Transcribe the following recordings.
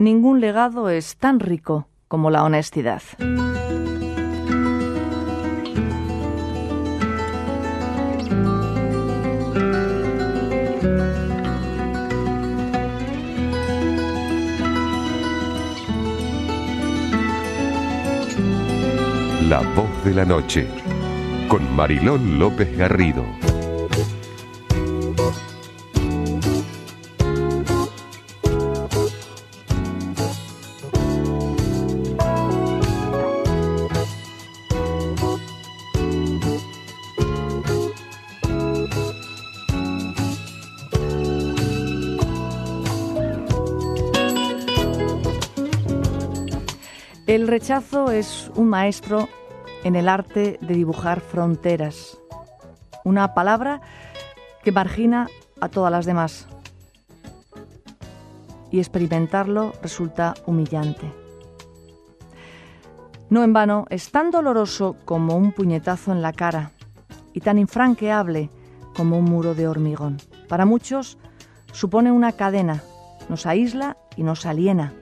Ningún legado es tan rico como la honestidad. La voz de la noche, con Mariló López Garrido. El rechazo es un maestro en el arte de dibujar fronteras, una palabra que margina a todas las demás, y experimentarlo resulta humillante. No en vano, es tan doloroso como un puñetazo en la cara y tan infranqueable como un muro de hormigón. Para muchos supone una cadena, nos aísla y nos aliena,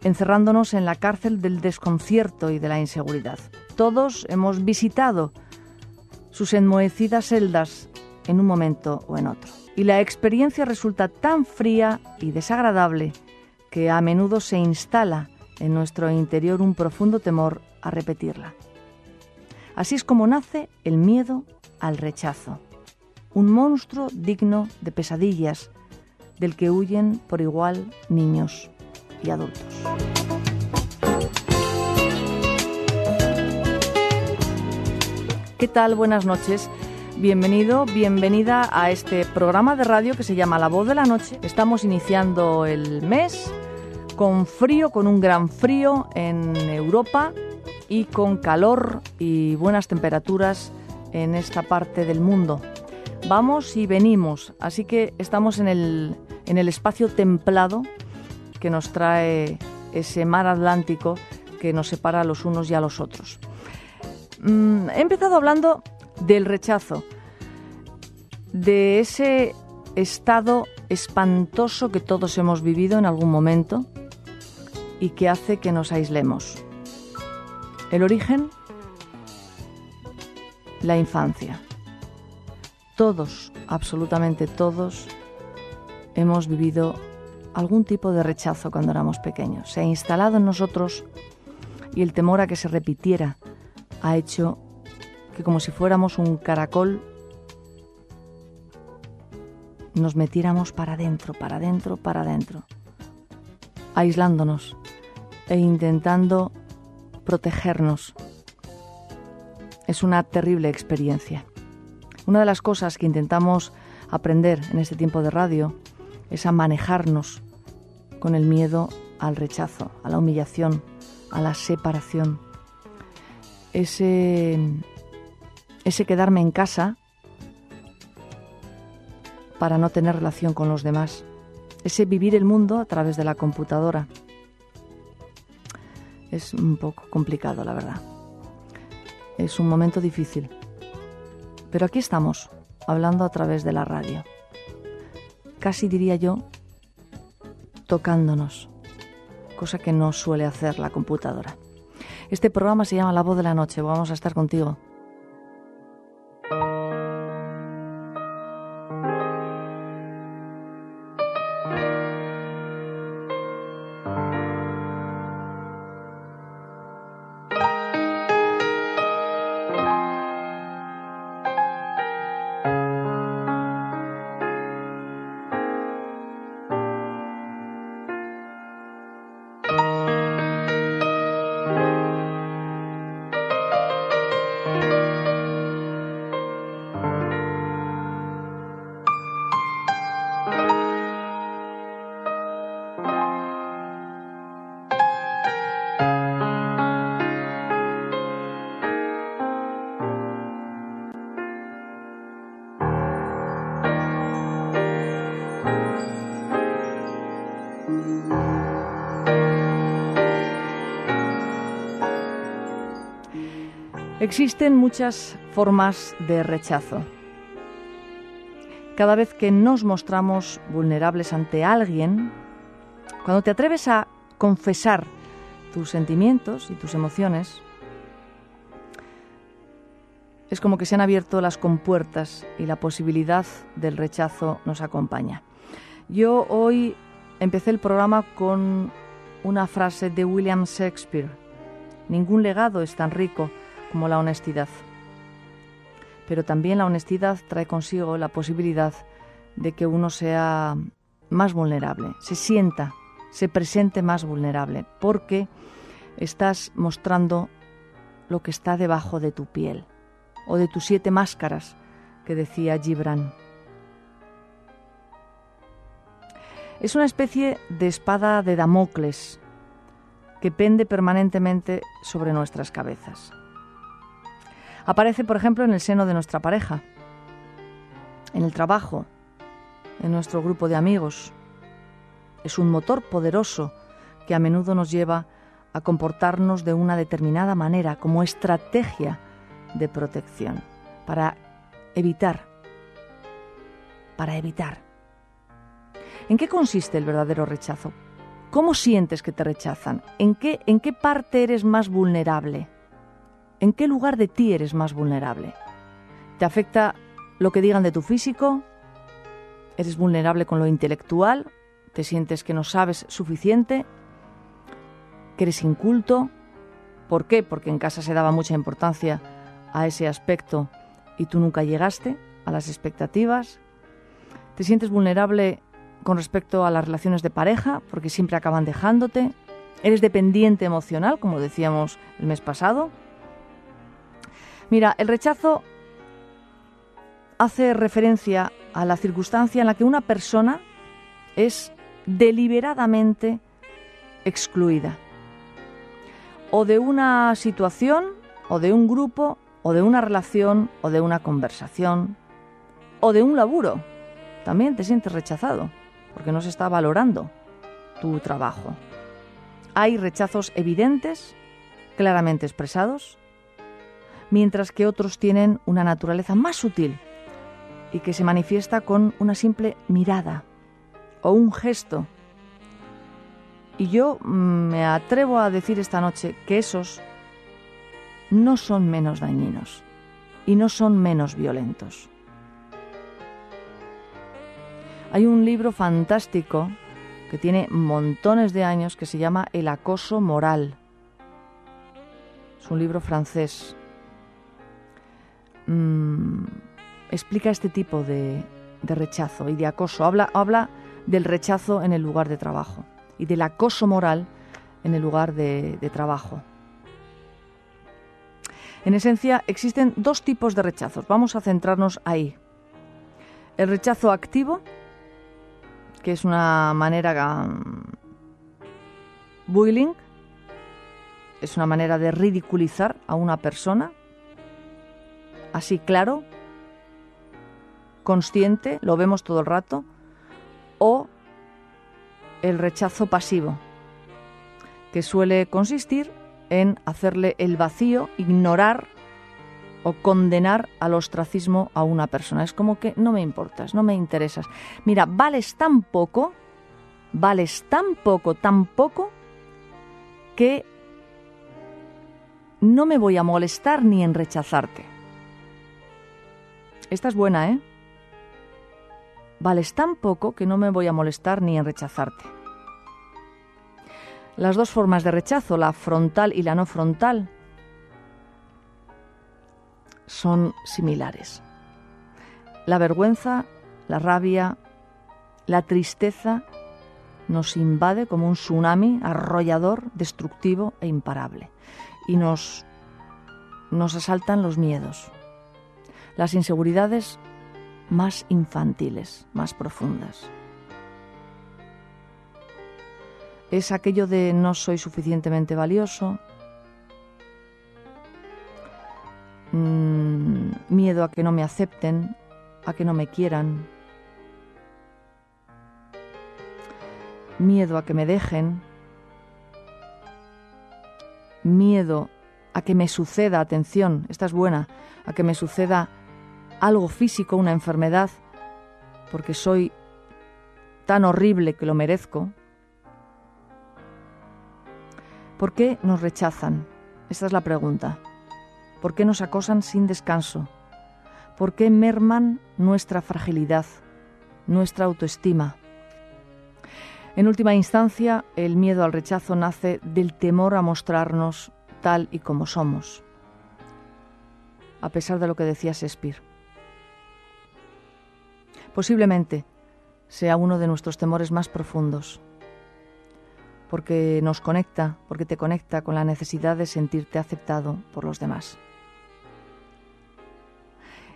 encerrándonos en la cárcel del desconcierto y de la inseguridad. Todos hemos visitado sus enmohecidas celdas en un momento o en otro. Y la experiencia resulta tan fría y desagradable que a menudo se instala en nuestro interior un profundo temor a repetirla. Así es como nace el miedo al rechazo, un monstruo digno de pesadillas del que huyen por igual niños y adultos. ¿Qué tal? Buenas noches. Bienvenido, bienvenida a este programa de radio que se llama La Voz de la Noche. Estamos iniciando el mes con frío, con un gran frío en Europa y con calor y buenas temperaturas en esta parte del mundo. Vamos y venimos, así que estamos en el espacio templado que nos trae ese mar Atlántico que nos separa a los unos y a los otros. He empezado hablando del rechazo, de ese estado espantoso que todos hemos vivido en algún momento y que hace que nos aislemos. El origen, la infancia. Todos, absolutamente todos, hemos vivido algún tipo de rechazo cuando éramos pequeños. Se ha instalado en nosotros y el temor a que se repitiera ha hecho que, como si fuéramos un caracol, nos metiéramos para adentro, aislándonos e intentando protegernos. Es una terrible experiencia. Una de las cosas que intentamos aprender en este tiempo de radio es a manejarnos con el miedo al rechazo, a la humillación, a la separación. Ese quedarme en casa para no tener relación con los demás. Ese vivir el mundo a través de la computadora. Es un poco complicado, la verdad. Es un momento difícil. Pero aquí estamos, hablando a través de la radio. Casi diría yo, tocándonos, cosa que no suele hacer la computadora. Este programa se llama La Voz de la Noche. Vamos a estar contigo. Existen muchas formas de rechazo. Cada vez que nos mostramos vulnerables ante alguien, cuando te atreves a confesar tus sentimientos y tus emociones, es como que se han abierto las compuertas y la posibilidad del rechazo nos acompaña. Yo hoy empecé el programa con una frase de William Shakespeare: ningún legado es tan rico como la honestidad. Pero también la honestidad trae consigo la posibilidad de que uno sea más vulnerable, se presente más vulnerable, porque estás mostrando lo que está debajo de tu piel, o de tus 7 máscaras, que decía Gibran. Es una especie de espada de Damocles que pende permanentemente sobre nuestras cabezas. Aparece, por ejemplo, en el seno de nuestra pareja, en el trabajo, en nuestro grupo de amigos. Es un motor poderoso que a menudo nos lleva a comportarnos de una determinada manera como estrategia de protección, para evitar. ¿En qué consiste el verdadero rechazo? ¿Cómo sientes que te rechazan? ¿En qué parte eres más vulnerable? ¿En qué lugar de ti eres más vulnerable? ¿Te afecta lo que digan de tu físico? ¿Eres vulnerable con lo intelectual? ¿Te sientes que no sabes suficiente? ¿Que eres inculto? ¿Por qué? Porque en casa se daba mucha importancia a ese aspecto y tú nunca llegaste a las expectativas. ¿Te sientes vulnerable con respecto a las relaciones de pareja porque siempre acaban dejándote? ¿Eres dependiente emocional, como decíamos el mes pasado? Mira, el rechazo hace referencia a la circunstancia en la que una persona es deliberadamente excluida, o de una situación, o de un grupo, o de una relación, o de una conversación, o de un laburo. También te sientes rechazado, porque no se está valorando tu trabajo. Hay rechazos evidentes, claramente expresados, mientras que otros tienen una naturaleza más sutil y que se manifiesta con una simple mirada o un gesto. Y yo me atrevo a decir esta noche que esos no son menos dañinos y no son menos violentos. Hay un libro fantástico que tiene montones de años que se llama El acoso moral. Es un libro francés. Explica este tipo de rechazo y de acoso. Habla del rechazo en el lugar de trabajo y del acoso moral en el lugar de trabajo. En esencia, existen 2 tipos de rechazos. Vamos a centrarnos ahí. El rechazo activo, que es una manera bullying, es una manera de ridiculizar a una persona, así claro, consciente, lo vemos todo el rato, o el rechazo pasivo, que suele consistir en hacerle el vacío, ignorar o condenar al ostracismo a una persona. Es como que no me importas, no me interesas. Mira, vales tan poco, que no me voy a molestar ni en rechazarte. Esta es buena, ¿eh? Vales tan poco que no me voy a molestar ni en rechazarte. Las 2 formas de rechazo, la frontal y la no frontal, son similares. La vergüenza, la rabia, la tristeza nos invade como un tsunami arrollador, destructivo e imparable. Y nos asaltan los miedos, las inseguridades más infantiles, más profundas. Es aquello de no soy suficientemente valioso, miedo a que no me acepten, a que no me quieran, miedo a que me dejen, miedo a que me suceda, atención, esta es buena, a que me suceda algo físico, una enfermedad, porque soy tan horrible que lo merezco. ¿Por qué nos rechazan? Esta es la pregunta. ¿Por qué nos acosan sin descanso? ¿Por qué merman nuestra fragilidad, nuestra autoestima? En última instancia, el miedo al rechazo nace del temor a mostrarnos tal y como somos, a pesar de lo que decía Shakespeare. Posiblemente sea uno de nuestros temores más profundos, porque porque te conecta con la necesidad de sentirte aceptado por los demás.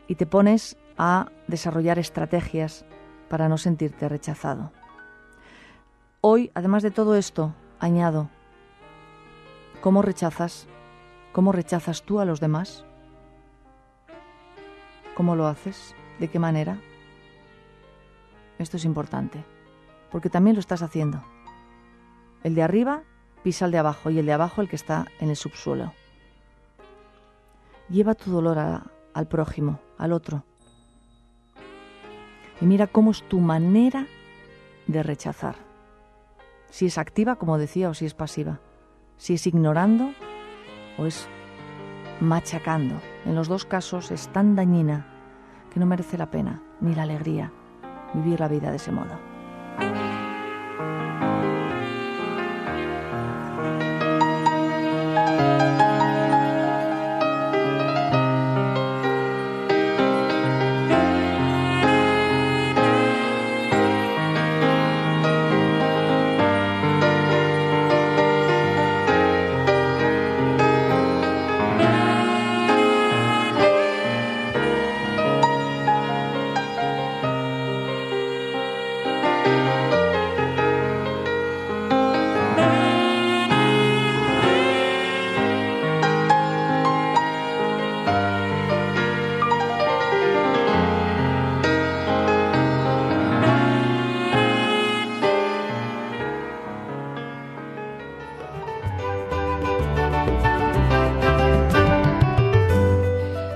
Y te pones a desarrollar estrategias para no sentirte rechazado. Hoy, además de todo esto, añado, ¿cómo rechazas tú a los demás? ¿Cómo lo haces? ¿De qué manera? Esto es importante, porque también lo estás haciendo. El de arriba pisa al de abajo y el de abajo el que está en el subsuelo. Lleva tu dolor al prójimo, al otro. Y mira cómo es tu manera de rechazar. Si es activa, como decía, o si es pasiva. Si es ignorando o es machacando. En los dos casos es tan dañina que no merece la pena ni la alegría vivir la vida de ese modo.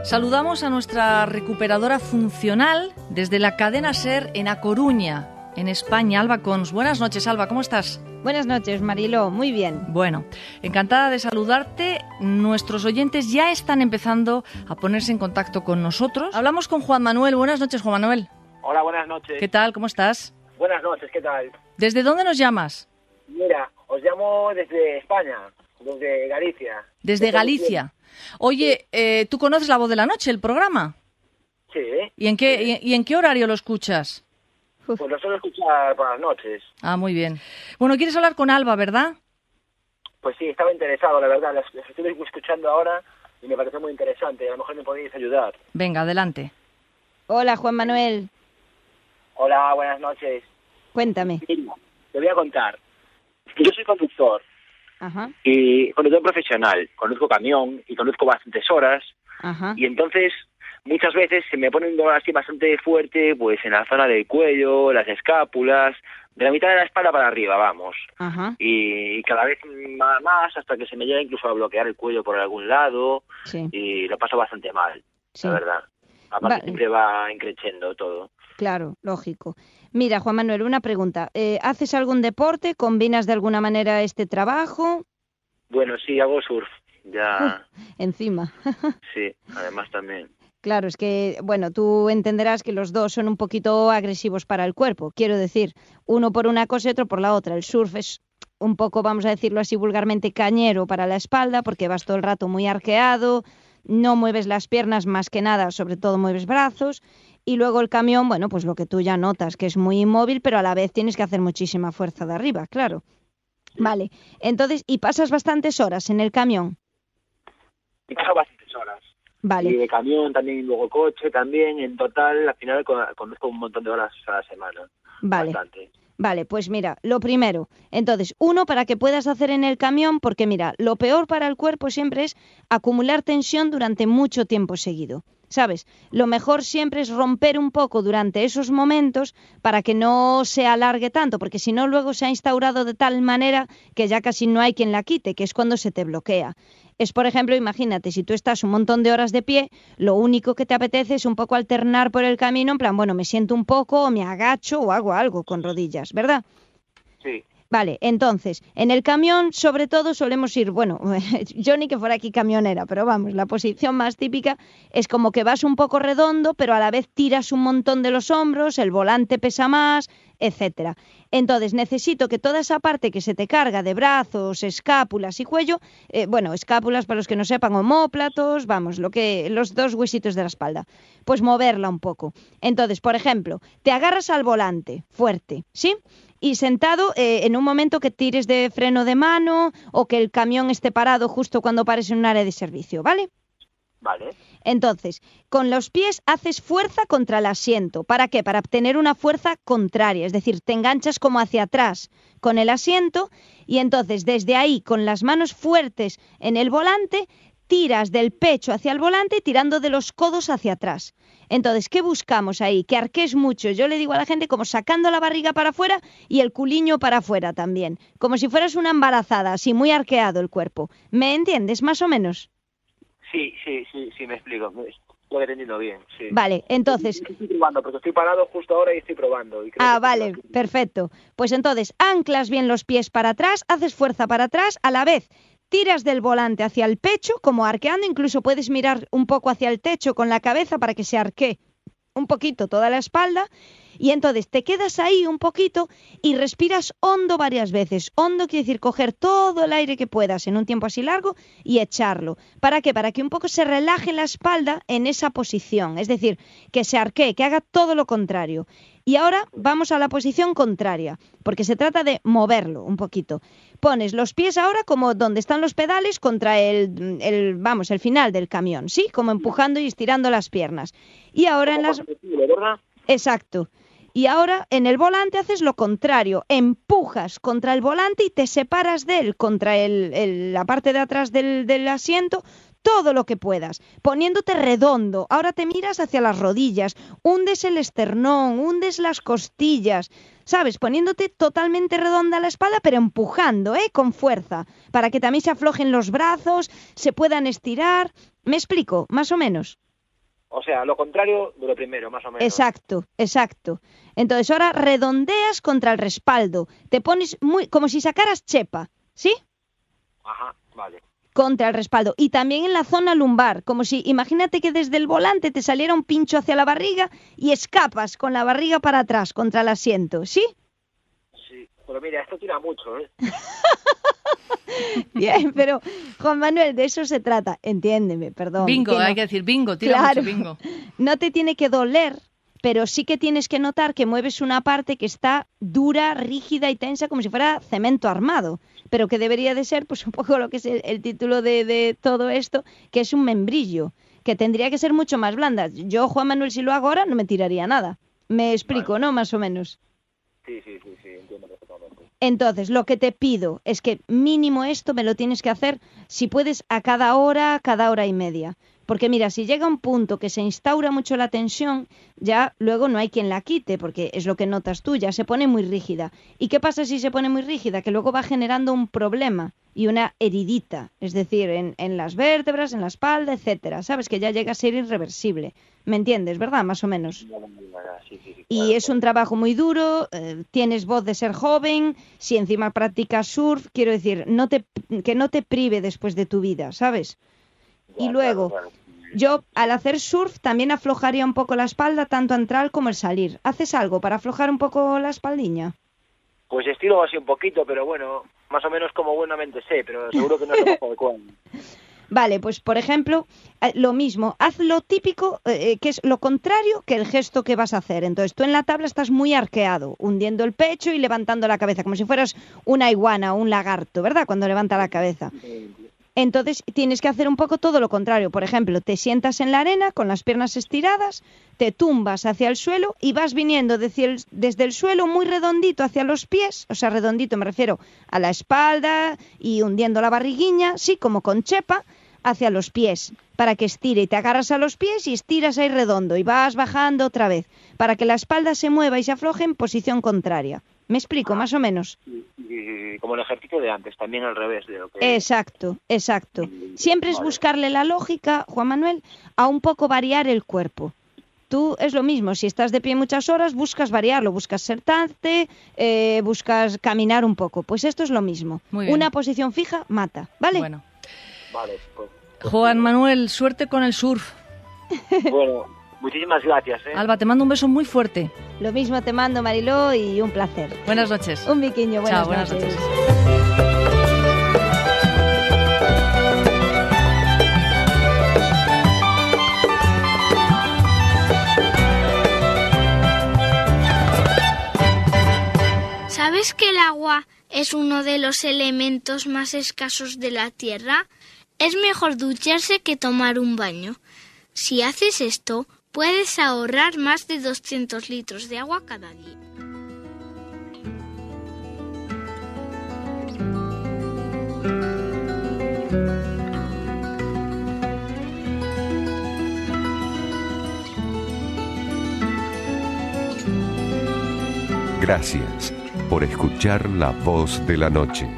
Saludamos a nuestra recuperadora funcional desde la cadena SER en A Coruña, en España, Alba Cons. Buenas noches, Alba, ¿cómo estás? Buenas noches, Mariló, muy bien. Bueno, encantada de saludarte. Nuestros oyentes ya están empezando a ponerse en contacto con nosotros. Hablamos con Juan Manuel. Buenas noches, Juan Manuel. Hola, buenas noches. ¿Qué tal? ¿Cómo estás? Buenas noches, ¿qué tal? ¿Desde dónde nos llamas? Mira, os llamo desde España, desde Galicia. Desde Galicia. Oye, ¿tú conoces La Voz de la Noche, el programa? Sí. ¿Y en qué horario lo escuchas? Pues lo suelo escuchar por las noches. Ah, muy bien. Bueno, ¿quieres hablar con Alba, verdad? Pues sí, estaba interesado, la verdad. Las estoy escuchando ahora y me parece muy interesante. A lo mejor me podéis ayudar. Venga, adelante. Hola, Juan Manuel. Hola, buenas noches. Cuéntame. Mira, te voy a contar. Yo soy conductor. Ajá. Y conductor profesional. Conozco camión y conozco bastantes horas. Ajá. Y entonces muchas veces se me pone un dolor así bastante fuerte, pues en la zona del cuello, las escápulas, de la mitad de la espalda para arriba, vamos. Ajá. Y cada vez más hasta que se me llega incluso a bloquear el cuello por algún lado. Sí. Y lo paso bastante mal, Sí. la verdad. Aparte siempre va increciendo todo. Claro, lógico. Mira, Juan Manuel, una pregunta. ¿Haces algún deporte? ¿Combinas de alguna manera este trabajo? Bueno, sí, hago surf. Ya, Encima. sí, además también. Claro, es que, bueno, tú entenderás que los dos son un poquito agresivos para el cuerpo. Quiero decir, uno por una cosa y otro por la otra. El surf es un poco, vamos a decirlo así vulgarmente, cañero para la espalda porque vas todo el rato muy arqueado, no mueves las piernas más que nada, sobre todo mueves brazos. Y luego el camión, bueno, pues lo que tú ya notas, que es muy inmóvil, pero a la vez tienes que hacer muchísima fuerza de arriba, claro. Vale, entonces, ¿y pasas bastantes horas en el camión? Y paso bastantes horas. Vale. Y de camión también, luego coche también. En total, al final conozco un montón de horas a la semana. Vale. Bastante. Vale, pues mira, lo primero, entonces, uno, para que puedas hacer en el camión, porque mira, lo peor para el cuerpo siempre es acumular tensión durante mucho tiempo seguido, ¿sabes? Lo mejor siempre es romper un poco durante esos momentos para que no se alargue tanto, porque si no luego se ha instaurado de tal manera que ya casi no hay quien la quite, que es cuando se te bloquea. Es, por ejemplo, imagínate, si tú estás un montón de horas de pie, lo único que te apetece es un poco alternar por el camino, en plan, bueno, me siento un poco, o me agacho o hago algo con rodillas, ¿verdad? Sí. Vale, entonces, en el camión sobre todo solemos ir, bueno, yo ni que fuera aquí camionera, pero vamos, la posición más típica es como que vas un poco redondo, pero a la vez tiras un montón de los hombros, el volante pesa más, etcétera. Entonces, necesito que toda esa parte que se te carga de brazos, escápulas y cuello, bueno, escápulas para los que no sepan, omóplatos, vamos, los dos huesitos de la espalda, pues moverla un poco. Entonces, por ejemplo, te agarras al volante fuerte, ¿sí? Y sentado en un momento que tires de freno de mano o que el camión esté parado justo cuando pares en un área de servicio, ¿vale? Vale. Entonces, con los pies haces fuerza contra el asiento. ¿Para qué? Para obtener una fuerza contraria, es decir, te enganchas como hacia atrás con el asiento y entonces desde ahí, con las manos fuertes en el volante, tiras del pecho hacia el volante tirando de los codos hacia atrás. Entonces, ¿qué buscamos ahí? Que arquees mucho. Yo le digo a la gente como sacando la barriga para afuera y el culiño para afuera también. Como si fueras una embarazada, así muy arqueado el cuerpo. ¿Me entiendes más o menos? Sí, me explico. Lo he entendido bien, sí. Vale, entonces... Estoy probando, porque estoy parado justo ahora y estoy probando. Y vale, perfecto. Pues entonces, anclas bien los pies para atrás, haces fuerza para atrás, a la vez tiras del volante hacia el pecho, como arqueando, incluso puedes mirar un poco hacia el techo con la cabeza para que se arquee un poquito toda la espalda, y entonces te quedas ahí un poquito y respiras hondo varias veces. Hondo quiere decir coger todo el aire que puedas en un tiempo así largo y echarlo. ¿Para qué? Para que un poco se relaje la espalda en esa posición, es decir, que se arquee, que haga todo lo contrario. Y ahora vamos a la posición contraria, porque se trata de moverlo un poquito. Pones los pies ahora como donde están los pedales contra el final del camión, ¿sí? Como empujando y estirando las piernas. Y ahora en las... ¿verdad? Exacto. Y ahora en el volante haces lo contrario, empujas contra el volante y te separas de él, contra la parte de atrás del asiento, todo lo que puedas, poniéndote redondo. Ahora te miras hacia las rodillas, hundes el esternón, hundes las costillas, ¿sabes? Poniéndote totalmente redonda la espalda, pero empujando, con fuerza, para que también se aflojen los brazos, se puedan estirar. ¿Me explico? Más o menos. O sea, lo contrario de lo primero, más o menos. Exacto. Entonces ahora redondeas contra el respaldo. Te pones como si sacaras chepa, ¿sí? Ajá, vale. Contra el respaldo. Y también en la zona lumbar, como si, imagínate que desde el volante te saliera un pincho hacia la barriga y escapas con la barriga para atrás contra el asiento, ¿sí? Sí, pero mira, esto tira mucho, ¿eh? Bien, pero Juan Manuel, de eso se trata, entiéndeme, perdón. Bingo, hay que decir bingo, tira claro, mucho bingo. No te tiene que doler, pero sí que tienes que notar que mueves una parte que está dura, rígida y tensa como si fuera cemento armado, pero que debería de ser pues un poco lo que es el título de todo esto, que es un membrillo, que tendría que ser mucho más blanda. Yo, Juan Manuel, si lo hago ahora, no me tiraría nada. Me explico, vale. ¿No? Más o menos. Sí, entiendo perfectamente. Entonces, lo que te pido es que mínimo esto me lo tienes que hacer, si puedes, a cada hora y media. Porque mira, si llega un punto que se instaura mucho la tensión, ya luego no hay quien la quite, porque es lo que notas tú, ya se pone muy rígida. ¿Y qué pasa si se pone muy rígida? Que luego va generando un problema y una heridita, es decir, en las vértebras, en la espalda, etcétera. Sabes que ya llega a ser irreversible. ¿Me entiendes, verdad? Más o menos. Sí, y es un trabajo muy duro, tienes voz de ser joven, si encima practicas surf, quiero decir, que no te prive después de tu vida, ¿sabes? Y luego, yo al hacer surf también aflojaría un poco la espalda, tanto a entrar como al salir. ¿Haces algo para aflojar un poco la espaldiña? Pues estiro así un poquito, pero bueno, más o menos como buenamente sé, pero seguro que no es lo más adecuado. Vale, pues por ejemplo, lo mismo, haz lo típico, que es lo contrario que el gesto que vas a hacer. Entonces tú en la tabla estás muy arqueado, hundiendo el pecho y levantando la cabeza, como si fueras una iguana o un lagarto, ¿verdad? Cuando levanta la cabeza. Entonces tienes que hacer un poco todo lo contrario. Por ejemplo, te sientas en la arena con las piernas estiradas, te tumbas hacia el suelo y vas viniendo desde el suelo muy redondito hacia los pies, o sea, redondito me refiero a la espalda y hundiendo la barriguiña, sí, como con chepa, hacia los pies, para que estire y te agarras a los pies y estiras ahí redondo y vas bajando otra vez, para que la espalda se mueva y se afloje en posición contraria. ¿Me explico, más o menos? Y como el ejercicio de antes, también al revés de lo que... Exacto. Siempre es buscarle la lógica, Juan Manuel, a un poco variar el cuerpo. Tú es lo mismo, si estás de pie muchas horas, buscas variarlo, buscas sentarte, buscas caminar un poco. Pues esto es lo mismo. Una posición fija mata, ¿vale? Bueno. Vale, pues. Juan Manuel, suerte con el surf. Bueno, muchísimas gracias, ¿eh? Alba, te mando un beso muy fuerte. Lo mismo te mando, Mariló, y un placer. Buenas noches. Un biquiño, buenas noches. ¿Sabes que el agua es uno de los elementos más escasos de la Tierra? Es mejor ducharse que tomar un baño. Si haces esto, puedes ahorrar más de 200 litros de agua cada día. Gracias por escuchar La Voz de la Noche.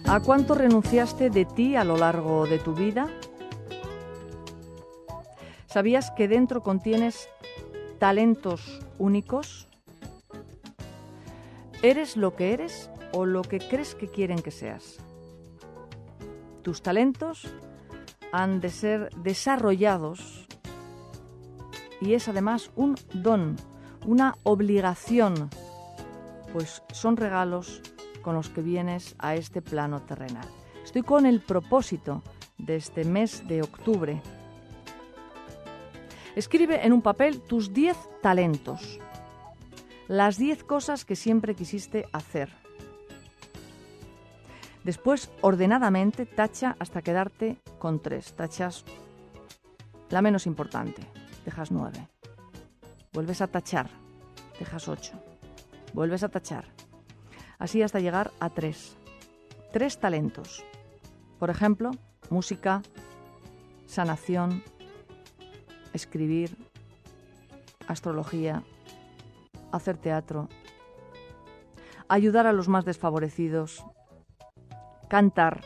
¿A cuánto renunciaste de ti a lo largo de tu vida? ¿Sabías que dentro contienes talentos únicos? ¿Eres lo que eres o lo que crees que quieren que seas? Tus talentos han de ser desarrollados y es además un don, una obligación, pues son regalos con los que vienes a este plano terrenal. Estoy con el propósito de este mes de octubre. Escribe en un papel tus 10 talentos, las 10 cosas que siempre quisiste hacer. Después, ordenadamente, tacha hasta quedarte con 3. Tachas la menos importante, dejas 9. Vuelves a tachar, dejas 8. Vuelves a tachar. Así hasta llegar a 3. 3 talentos. Por ejemplo, música, sanación, escribir, astrología, hacer teatro, ayudar a los más desfavorecidos, cantar,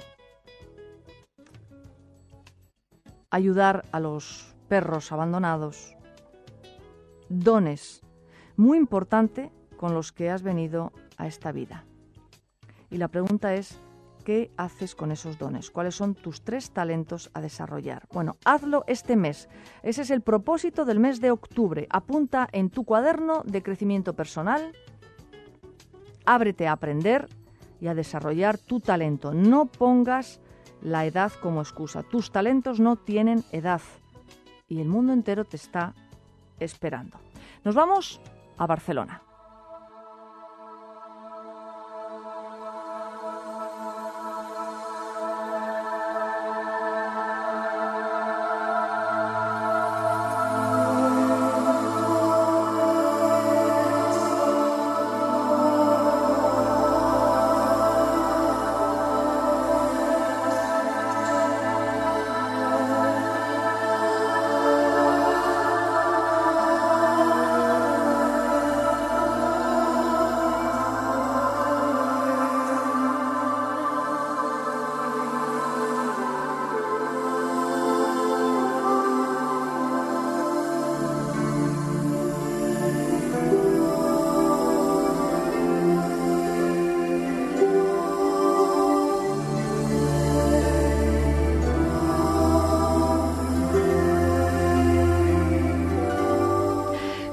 ayudar a los perros abandonados, dones, muy importante con los que has venido a esta vida. Y la pregunta es, ¿qué haces con esos dones? ¿Cuáles son tus 3 talentos a desarrollar? Bueno, hazlo este mes. Ese es el propósito del mes de octubre. Apunta en tu cuaderno de crecimiento personal, ábrete a aprender y a desarrollar tu talento. No pongas la edad como excusa. Tus talentos no tienen edad y el mundo entero te está esperando. Nos vamos a Barcelona.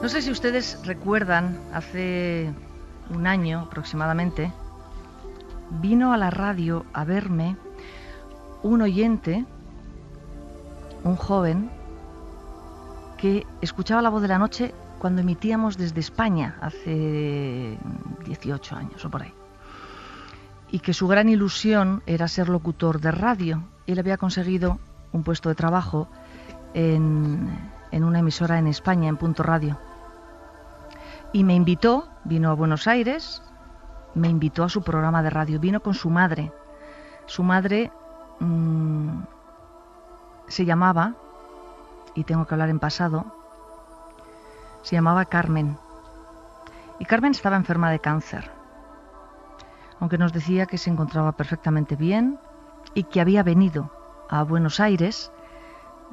No sé si ustedes recuerdan, hace un año aproximadamente, vino a la radio a verme un oyente, un joven, que escuchaba La Voz de la Noche cuando emitíamos desde España, hace 18 años o por ahí. Y que su gran ilusión era ser locutor de radio. Él había conseguido un puesto de trabajo en una emisora en España, en Punto Radio. Y me invitó, vino a Buenos Aires, me invitó a su programa de radio. Vino con su madre. Su madre se llamaba, y tengo que hablar en pasado, se llamaba Carmen. Y Carmen estaba enferma de cáncer, aunque nos decía que se encontraba perfectamente bien y que había venido a Buenos Aires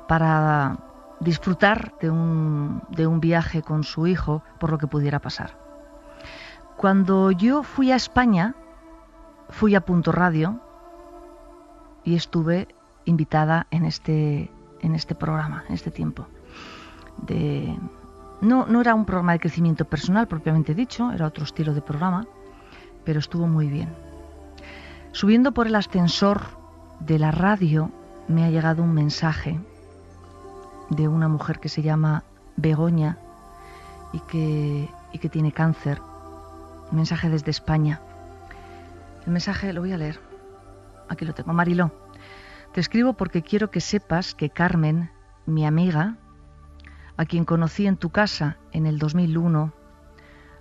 para disfrutar de un viaje con su hijo por lo que pudiera pasar. Cuando yo fui a España, fui a Punto Radio y estuve invitada en este programa, en este tiempo. No era un programa de crecimiento personal propiamente dicho, era otro estilo de programa, pero estuvo muy bien. Subiendo por el ascensor de la radio me ha llegado un mensaje de una mujer que se llama Begoña y que tiene cáncer. Un mensaje desde España. El mensaje lo voy a leer. Aquí lo tengo. Mariló, te escribo porque quiero que sepas que Carmen, mi amiga, a quien conocí en tu casa en el 2001,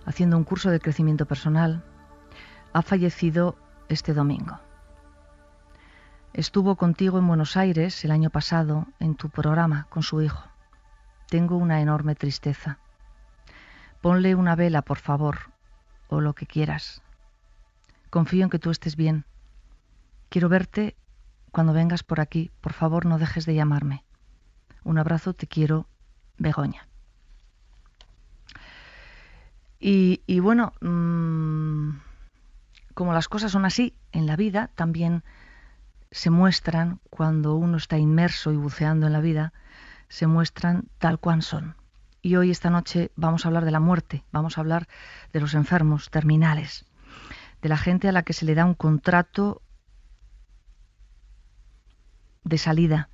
haciendo un curso de crecimiento personal, ha fallecido este domingo. Estuvo contigo en Buenos Aires el año pasado en tu programa con su hijo. Tengo una enorme tristeza. Ponle una vela, por favor, o lo que quieras. Confío en que tú estés bien. Quiero verte cuando vengas por aquí. Por favor, no dejes de llamarme. Un abrazo, te quiero, Begoña. Y bueno, como las cosas son así en la vida, también se muestran cuando uno está inmerso y buceando en la vida, se muestran tal cual son. Y hoy, esta noche, vamos a hablar de la muerte, vamos a hablar de los enfermos terminales, de la gente a la que se le da un contrato de salida.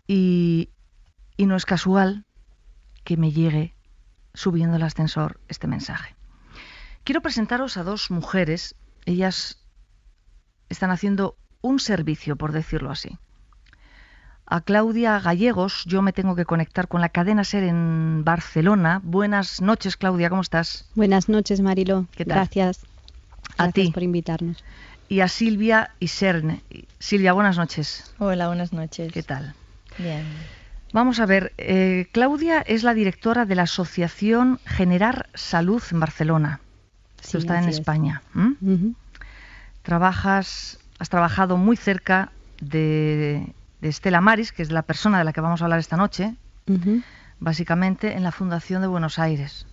Y no es casual que me llegue, subiendo el ascensor, este mensaje. Quiero presentaros a dos mujeres. Ellas están haciendo un servicio, por decirlo así. A Claudia Gallegos, yo me tengo que conectar con la cadena SER en Barcelona. Buenas noches, Claudia, ¿cómo estás? Buenas noches, Mariló. ¿Qué tal? Gracias. A Gracias ti. por invitarnos. Y a Silvia Isern. Silvia, buenas noches. Hola, buenas noches. ¿Qué tal? Bien. Vamos a ver, Claudia es la directora de la Asociación Generar Salud en Barcelona. Esto Sí, está en así es. España. Ujú. Has trabajado muy cerca de Estela Maris, que es la persona de la que vamos a hablar esta noche, Ujú. básicamente en la Fundación de Buenos Aires.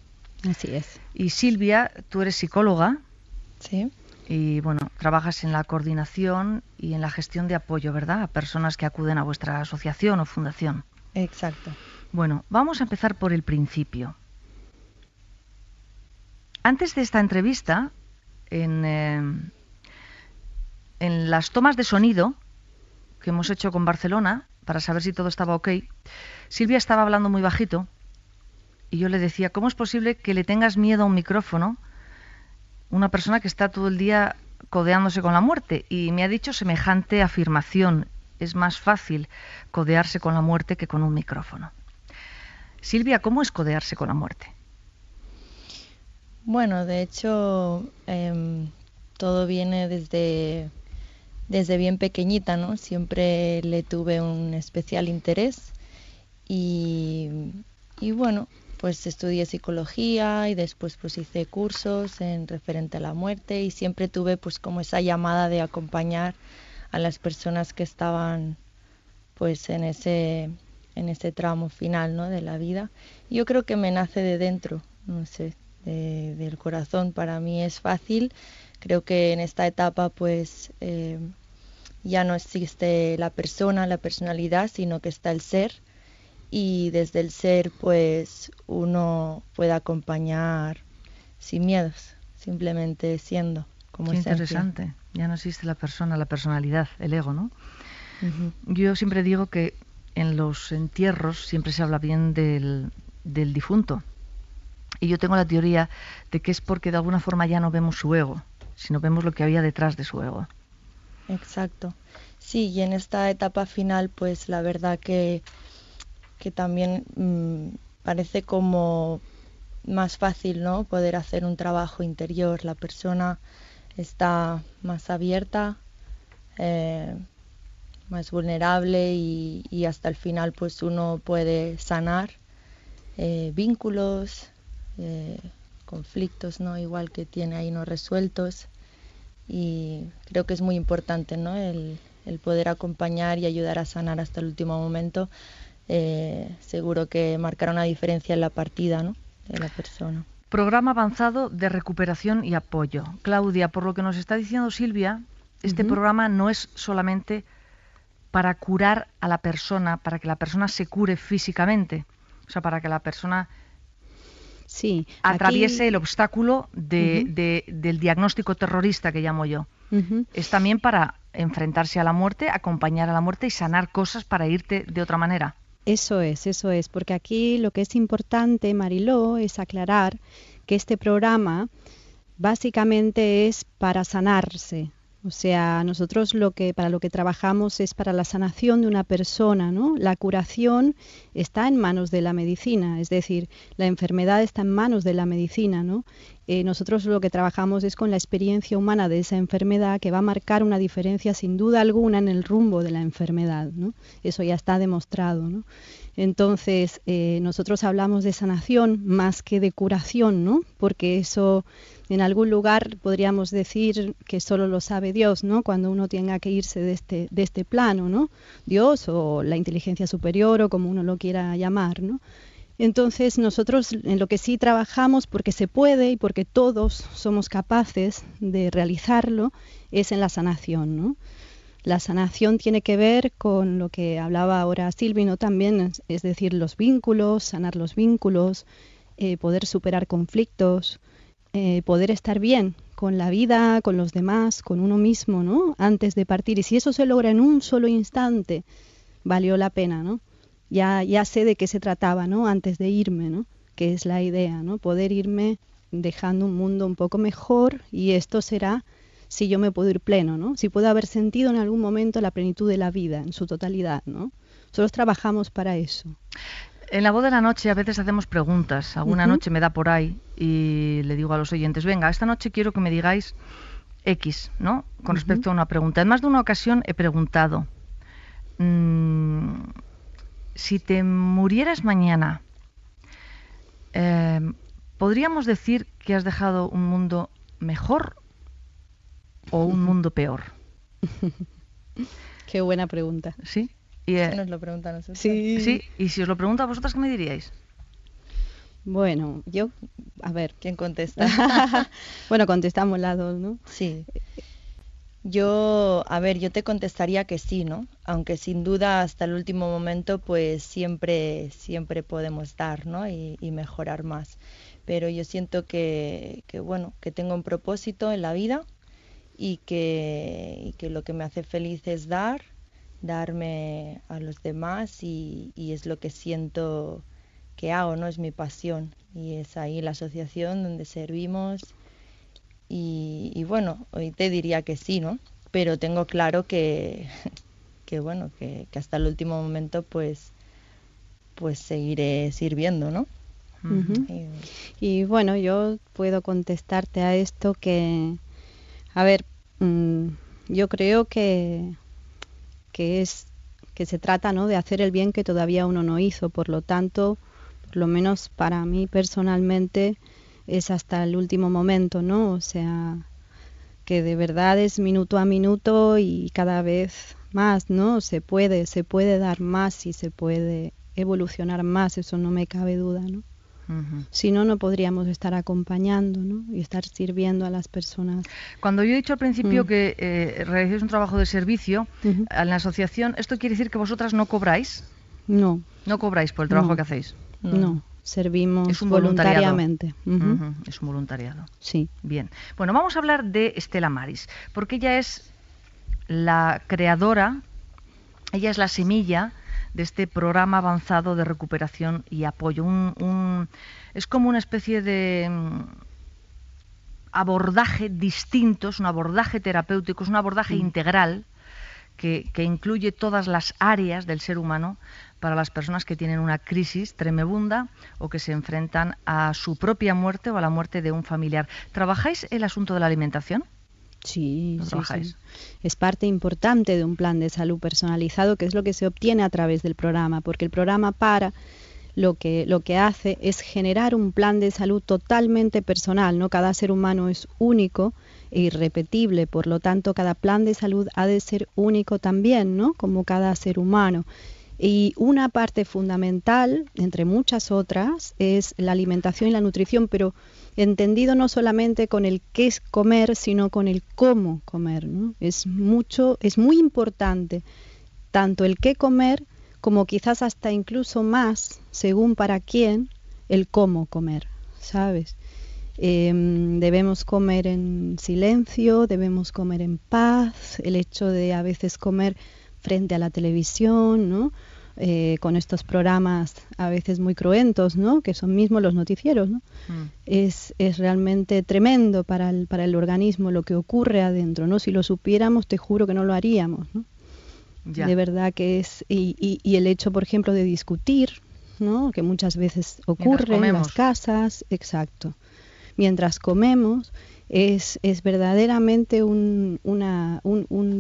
Así es. Y Silvia, tú eres psicóloga Sí, y bueno, trabajas en la coordinación y en la gestión de apoyo, ¿verdad?, a personas que acuden a vuestra asociación o fundación. exacto. Bueno, vamos a empezar por el Antes de esta entrevista, en las tomas de sonido que hemos hecho con Barcelona, para saber si todo estaba ok, Silvia estaba hablando muy bajito y yo le decía, ¿cómo es posible que le tengas miedo a un micrófono una persona que está todo el día codeándose con la muerte? Y me ha dicho semejante afirmación: es más fácil codearse con la muerte que con un micrófono. Silvia, ¿cómo es codearse con la muerte? Bueno, de hecho, todo viene desde bien pequeñita, ¿no? Siempre le tuve un especial interés y bueno, pues estudié psicología y después pues hice cursos en referente a la muerte y siempre tuve pues como esa llamada de acompañar a las personas que estaban pues en ese tramo final, ¿no?, de la vida. Yo creo que me nace de dentro, no sé, del corazón. Para mí es fácil. Creo que en esta etapa pues ya no existe la persona, la personalidad, sino que está el ser, y desde el ser pues uno puede acompañar sin miedos, simplemente siendo como Qué esencia. interesante. Ya no existe la persona, la personalidad, el ego, ¿no? Ujú. Yo siempre digo que en los entierros siempre se habla bien del difunto. Y yo tengo la teoría de que es porque de alguna forma ya no vemos su ego, sino vemos lo que había detrás de su ego. Exacto. Sí, y en esta etapa final, pues la verdad que también parece como más fácil, ¿no? Poder hacer un trabajo interior. La persona está más abierta, más vulnerable y hasta el final pues uno puede sanar vínculos, conflictos, ¿no? Igual que tiene ahí no resueltos, y creo que es muy importante, ¿no? El poder acompañar y ayudar a sanar hasta el último momento. Seguro que marcará una diferencia en la partida, ¿no? De la persona. Programa avanzado de recuperación y apoyo. Claudia, por lo que nos está diciendo Silvia, este programa no es solamente para curar a la persona, para que la persona se cure físicamente, o sea, para que la persona atraviese el obstáculo del diagnóstico terrorista que llamo yo. Es también para enfrentarse a la muerte, acompañar a la muerte y sanar cosas para irte de otra manera. Eso es, porque aquí lo que es importante, Mariló, es aclarar que este programa básicamente es para sanarse. O sea, nosotros para lo que trabajamos es para la sanación de una persona, ¿no? La curación está en manos de la medicina, es decir, la enfermedad está en manos de la medicina, ¿no? Nosotros lo que trabajamos es con la experiencia humana de esa enfermedad, que va a marcar una diferencia sin duda alguna en el rumbo de la enfermedad, ¿no? Eso ya está demostrado, ¿no? Entonces, nosotros hablamos de sanación más que de curación, ¿no? Porque eso, en algún lugar podríamos decir que solo lo sabe Dios, ¿no? Cuando uno tenga que irse de este plano, ¿no? Dios o la inteligencia superior o como uno lo quiera llamar, ¿no? Entonces nosotros en lo que sí trabajamos, porque se puede y porque todos somos capaces de realizarlo, es en la sanación, ¿no? La sanación tiene que ver con lo que hablaba ahora Silvino también, es decir, los vínculos, sanar los vínculos, poder superar conflictos, poder estar bien con la vida, con los demás, con uno mismo, ¿no? Antes de partir. Y si eso se logra en un solo instante, valió la pena, ¿no? Ya sé de qué se trataba, ¿no? Antes de irme, ¿no? Que es la idea, ¿no? Poder irme dejando un mundo un poco mejor, y esto será si yo me puedo ir pleno, ¿no? Si puedo haber sentido en algún momento la plenitud de la vida en su totalidad, ¿no? Nosotros trabajamos para eso. En La Voz de la Noche a veces hacemos preguntas. Alguna noche me da por ahí y le digo a los oyentes, venga, esta noche quiero que me digáis X, ¿no? Con respecto a una pregunta. En más de una ocasión he preguntado, si te murieras mañana, ¿podríamos decir que has dejado un mundo mejor o un mundo peor? Qué buena pregunta. ¿Sí? Y, nos lo preguntan a nosotros. Sí, y si os lo pregunto a vosotras, ¿qué me diríais? Bueno, a ver. ¿Quién contesta? Bueno, contestamos las dos, ¿no? Sí. Yo te contestaría que sí, ¿no? Aunque sin duda hasta el último momento pues siempre podemos dar, ¿no? Y mejorar más. Pero yo siento que tengo un propósito en la vida y que lo que me hace feliz es darme a los demás, y es lo que siento que hago, ¿no? Es mi pasión, y es ahí la asociación donde servimos. Y bueno, hoy te diría que sí, ¿no? Pero tengo claro que hasta el último momento pues seguiré sirviendo, ¿no? Y bueno, yo puedo contestarte a esto que, a ver, yo creo que se trata, ¿no?, de hacer el bien que todavía uno no hizo. Por lo tanto, por lo menos para mí personalmente, es hasta el último momento, ¿no? O sea, que de verdad es minuto a minuto y cada vez más, ¿no? Se puede dar más y se puede evolucionar más, eso no me cabe duda, ¿no? Si no, no podríamos estar acompañando, ¿no? Y estar sirviendo a las personas. Cuando yo he dicho al principio que realizáis un trabajo de servicio en la asociación, ¿esto quiere decir que vosotras no cobráis? No. ¿No cobráis por el trabajo que hacéis? No. Servimos es un voluntariamente. Es un voluntariado. Sí. Bien. Bueno, vamos a hablar de Estela Maris, porque ella es la creadora, ella es la semilla de este programa avanzado de recuperación y apoyo. Es como una especie de abordaje distinto, es un abordaje terapéutico, es un abordaje integral que incluye todas las áreas del ser humano para las personas que tienen una crisis tremebunda o que se enfrentan a su propia muerte o a la muerte de un familiar. ¿Trabajáis el asunto de la alimentación? Sí, sí. Es parte importante de un plan de salud personalizado, que es lo que se obtiene a través del programa, porque el programa lo que hace es generar un plan de salud totalmente personal, ¿no? Cada ser humano es único e irrepetible, por lo tanto, cada plan de salud ha de ser único también, ¿no? Como cada ser humano. Y una parte fundamental, entre muchas otras, es la alimentación y la nutrición, pero entendido no solamente con el qué es comer, sino con el cómo comer, ¿no? Es muy importante tanto el qué comer como quizás hasta incluso más, según para quién, el cómo comer, ¿sabes? Debemos comer en silencio, debemos comer en paz, el hecho de a veces comer frente a la televisión, ¿no? Con estos programas a veces muy cruentos, ¿no? Que son mismos los noticieros, ¿no? Es realmente tremendo para el organismo lo que ocurre adentro, ¿no? Si lo supiéramos, te juro que no lo haríamos, ¿no? Ya. De verdad que es... Y el hecho, por ejemplo, de discutir, ¿no? Que muchas veces ocurre en las casas, exacto. Mientras comemos, es verdaderamente un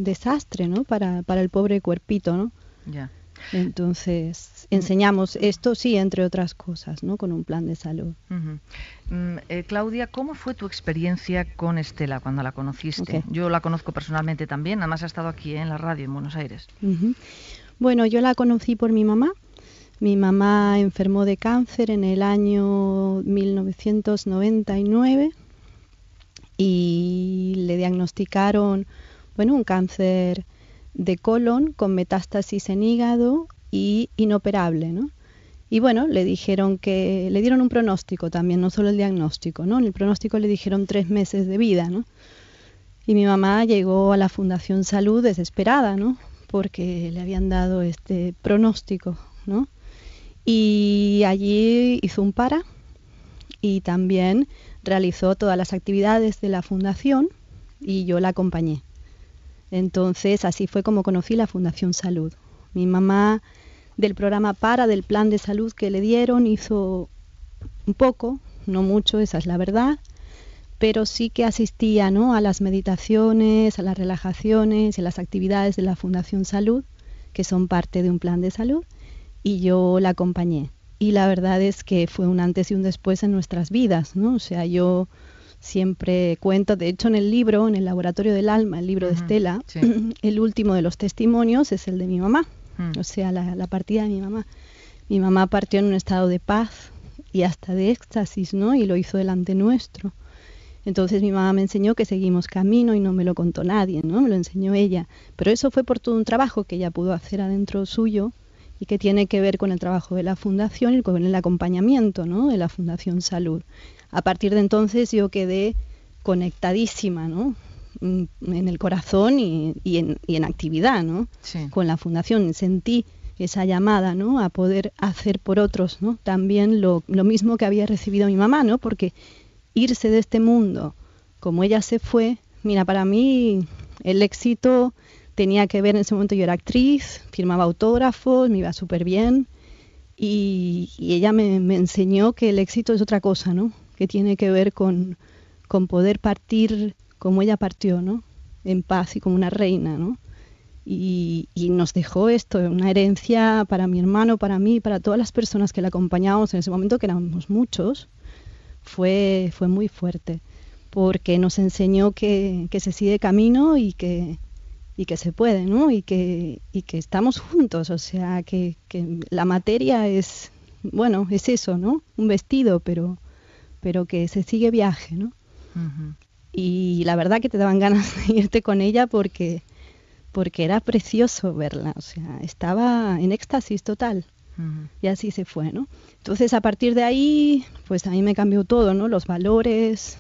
desastre, ¿no? Para el pobre cuerpito, ¿no? Ya. Entonces, enseñamos esto, sí, entre otras cosas, ¿no? Con un plan de salud. Claudia, ¿cómo fue tu experiencia con Estela cuando la conociste? Okay. Yo la conozco personalmente también, además ha estado aquí en la radio en Buenos Aires. Bueno, yo la conocí por mi mamá. Mi mamá enfermó de cáncer en el año 1999 y le diagnosticaron, un cáncer de colon con metástasis en hígado y inoperable, ¿no? Y le dieron un pronóstico también, no solo el diagnóstico, ¿no? En el pronóstico le dijeron 3 meses de vida, ¿no? Y mi mamá llegó a la Fundación Salud desesperada, ¿no? Porque le habían dado este pronóstico, ¿no? Y allí hizo un para y también realizó todas las actividades de la fundación y yo la acompañé. Entonces, así fue como conocí la Fundación Salud. Mi mamá, del programa del plan de salud que le dieron, hizo un poco, no mucho, esa es la verdad, pero sí que asistía, ¿no? A las meditaciones, a las relajaciones y a las actividades de la Fundación Salud, que son parte de un plan de salud, y yo la acompañé. Y la verdad es que fue un antes y un después en nuestras vidas, ¿no? O sea, yo siempre cuento, de hecho en el libro, en el Laboratorio del Alma, el libro de Estela, sí. El último de los testimonios es el de mi mamá, o sea, la partida de mi mamá. Mi mamá partió en un estado de paz y hasta de éxtasis, ¿no? Y lo hizo delante nuestro. Entonces mi mamá me enseñó que seguimos camino y no me lo contó nadie, ¿no? Me lo enseñó ella. Pero eso fue por todo un trabajo que ella pudo hacer adentro suyo y que tiene que ver con el trabajo de la Fundación y con el acompañamiento, ¿no? De la Fundación Salud. A partir de entonces yo quedé conectadísima, ¿no? En el corazón y en actividad, ¿no? Sí. Con la Fundación. Sentí esa llamada, ¿no? A poder hacer por otros, ¿no? También lo mismo que había recibido mi mamá, ¿no? Porque irse de este mundo como ella se fue, mira, para mí el éxito tenía que ver, en ese momento yo era actriz, firmaba autógrafos, me iba súper bien y ella me enseñó que el éxito es otra cosa, ¿no? Que tiene que ver con poder partir como ella partió, ¿no? En paz y como una reina, ¿no? Y nos dejó esto, una herencia para mi hermano, para mí, para todas las personas que la acompañábamos en ese momento, que éramos muchos. Fue muy fuerte, porque nos enseñó que se sigue camino y que se puede, ¿no? Y que estamos juntos, o sea, que la materia es eso, ¿no? Un vestido, pero que se sigue viaje, ¿no? Uh-huh. Y la verdad que te daban ganas de irte con ella porque era precioso verla, o sea, estaba en éxtasis total. Uh-huh. Y así se fue, ¿no? Entonces, a partir de ahí, pues a mí me cambió todo, ¿no? Los valores,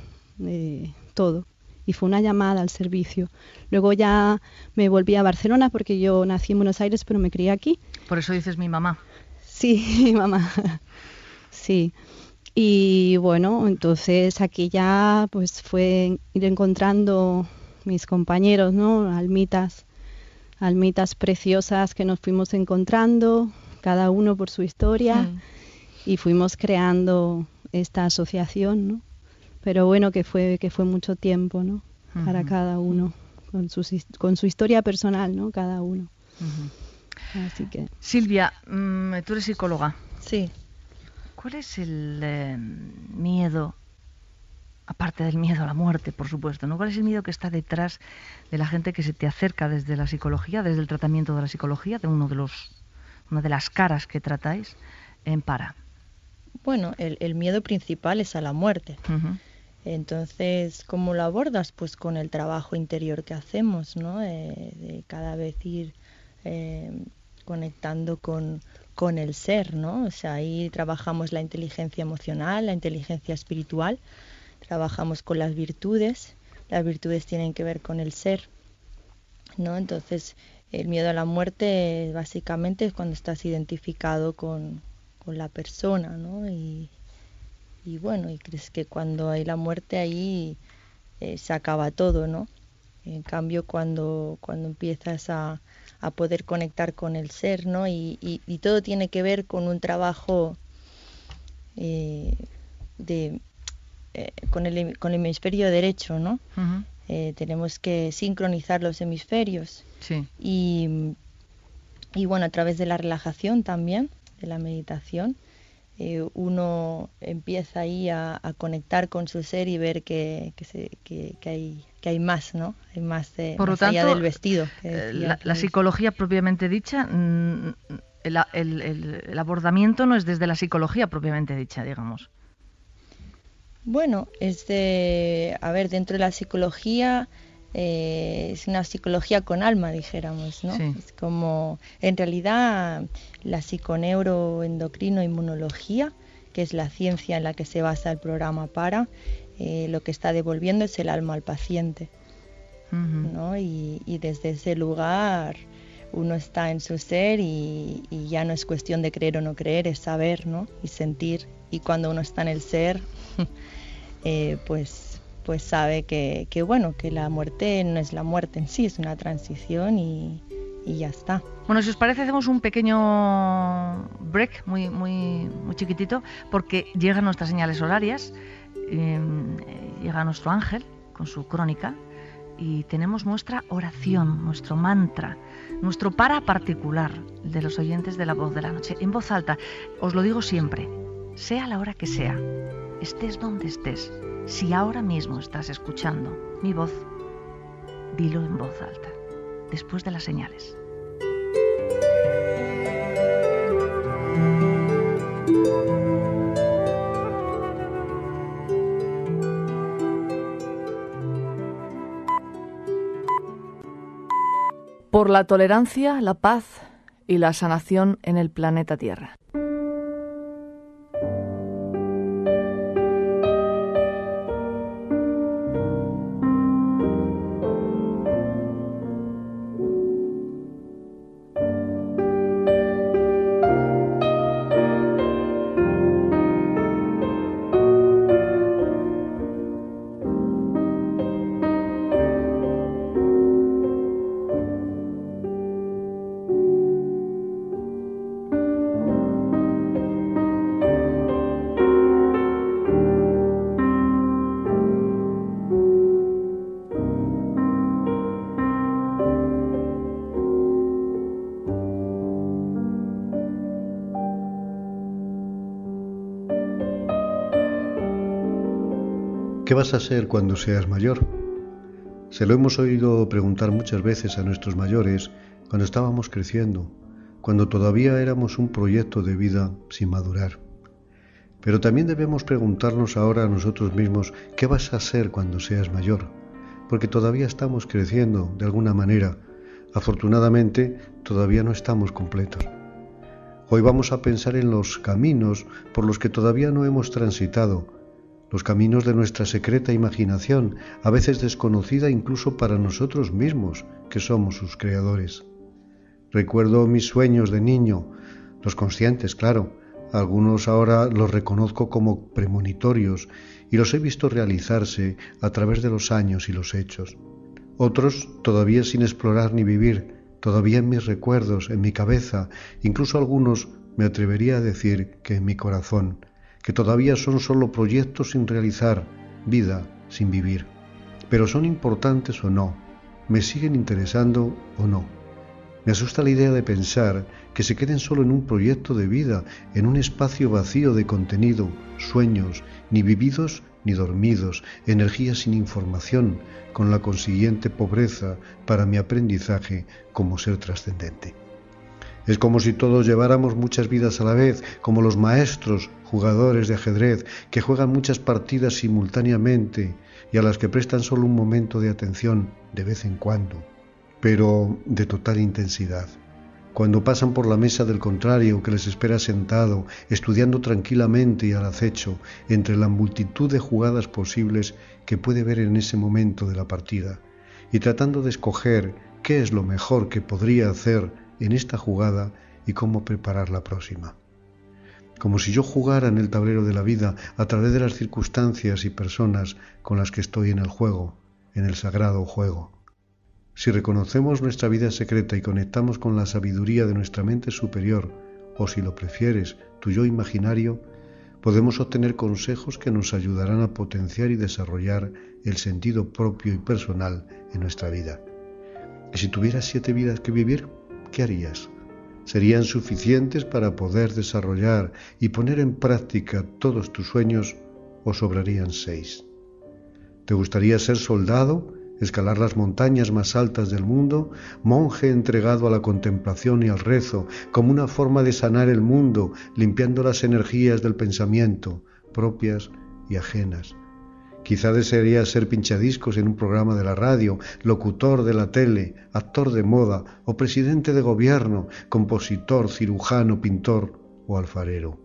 todo. Y fue una llamada al servicio. Luego ya me volví a Barcelona porque yo nací en Buenos Aires, pero me crié aquí. Por eso dices mi mamá. Sí, mi mamá. Sí. Y bueno, entonces aquí ya pues fue ir encontrando mis compañeros, ¿no? Almitas almitas preciosas que nos fuimos encontrando, cada uno por su historia, y fuimos creando esta asociación, ¿no? Pero bueno, que fue mucho tiempo, ¿no? Para cada uno, con su historia personal, ¿no? Cada uno. Así que... Silvia, tú eres psicóloga. Sí. ¿Cuál es el miedo, aparte del miedo a la muerte, por supuesto, ¿no? ¿Cuál es el miedo que está detrás de la gente que se te acerca desde la psicología, desde el tratamiento de la psicología, de una de las caras que tratáis en Para? Bueno, el miedo principal es a la muerte. Entonces, ¿cómo lo abordas? Pues con el trabajo interior que hacemos, ¿no? De cada vez ir conectando con el ser, ¿no? O sea, ahí trabajamos la inteligencia emocional, la inteligencia espiritual, trabajamos con las virtudes tienen que ver con el ser, ¿no? Entonces, el miedo a la muerte básicamente es cuando estás identificado con la persona, ¿no? Y bueno, y crees que cuando hay la muerte ahí se acaba todo, ¿no? En cambio, cuando empiezas a poder conectar con el ser, ¿no? Y todo tiene que ver con un trabajo con el hemisferio derecho, ¿no? Tenemos que sincronizar los hemisferios. Sí. Y bueno, a través de la relajación también, de la meditación, uno empieza ahí a conectar con su ser y ver que hay más, ¿no? Hay más, por más lo allá tanto, del vestido. La psicología propiamente dicha, el abordamiento no es desde la psicología propiamente dicha, digamos. Bueno, dentro de la psicología es una psicología con alma, dijéramos, ¿no? Sí. Es como, en realidad, la psiconeuroendocrino-inmunología, que es la ciencia en la que se basa el programa Para, lo que está devolviendo es el alma al paciente, ¿no? Y desde ese lugar uno está en su ser y ya no es cuestión de creer o no creer, es saber, ¿no? Y sentir. Y cuando uno está en el ser, pues sabe que la muerte no es la muerte en sí, es una transición y ya está. Bueno, si os parece, hacemos un pequeño break muy, muy, muy chiquitito, porque llegan nuestras señales horarias, llega nuestro ángel con su crónica y tenemos nuestra oración, nuestro mantra, nuestro para particular de los oyentes de La Voz de la Noche, en voz alta. Os lo digo siempre, sea la hora que sea, estés donde estés. Si ahora mismo estás escuchando mi voz, dilo en voz alta, después de las señales. Por la tolerancia, la paz y la sanación en el planeta Tierra. ¿Qué vas a ser cuando seas mayor? Se lo hemos oído preguntar muchas veces a nuestros mayores cuando estábamos creciendo, cuando todavía éramos un proyecto de vida sin madurar. Pero también debemos preguntarnos ahora a nosotros mismos ¿qué vas a ser cuando seas mayor? Porque todavía estamos creciendo de alguna manera. Afortunadamente, todavía no estamos completos. Hoy vamos a pensar en los caminos por los que todavía no hemos transitado, los caminos de nuestra secreta imaginación, a veces desconocida incluso para nosotros mismos, que somos sus creadores. Recuerdo mis sueños de niño, los conscientes, claro, algunos ahora los reconozco como premonitorios y los he visto realizarse a través de los años y los hechos. Otros todavía sin explorar ni vivir, todavía en mis recuerdos, en mi cabeza, incluso algunos me atrevería a decir que en mi corazón, que todavía son solo proyectos sin realizar, vida sin vivir. Pero ¿son importantes o no? ¿Me siguen interesando o no? Me asusta la idea de pensar que se queden solo en un proyecto de vida, en un espacio vacío de contenido, sueños, ni vividos ni dormidos, energía sin información, con la consiguiente pobreza para mi aprendizaje como ser trascendente. Es como si todos lleváramos muchas vidas a la vez, como los maestros jugadores de ajedrez que juegan muchas partidas simultáneamente y a las que prestan solo un momento de atención de vez en cuando, pero de total intensidad. Cuando pasan por la mesa del contrario que les espera sentado, estudiando tranquilamente y al acecho entre la multitud de jugadas posibles que puede ver en ese momento de la partida, y tratando de escoger qué es lo mejor que podría hacer en esta jugada y cómo preparar la próxima. Como si yo jugara en el tablero de la vida a través de las circunstancias y personas con las que estoy en el juego, en el sagrado juego. Si reconocemos nuestra vida secreta y conectamos con la sabiduría de nuestra mente superior, o si lo prefieres, tu yo imaginario, podemos obtener consejos que nos ayudarán a potenciar y desarrollar el sentido propio y personal en nuestra vida. Y si tuvieras 7 vidas que vivir, ¿qué harías? ¿Serían suficientes para poder desarrollar y poner en práctica todos tus sueños o sobrarían 6? ¿Te gustaría ser soldado, escalar las montañas más altas del mundo, monje entregado a la contemplación y al rezo, como una forma de sanar el mundo, limpiando las energías del pensamiento, propias y ajenas? Quizá desearías ser pinchadiscos en un programa de la radio, locutor de la tele, actor de moda o presidente de gobierno, compositor, cirujano, pintor o alfarero.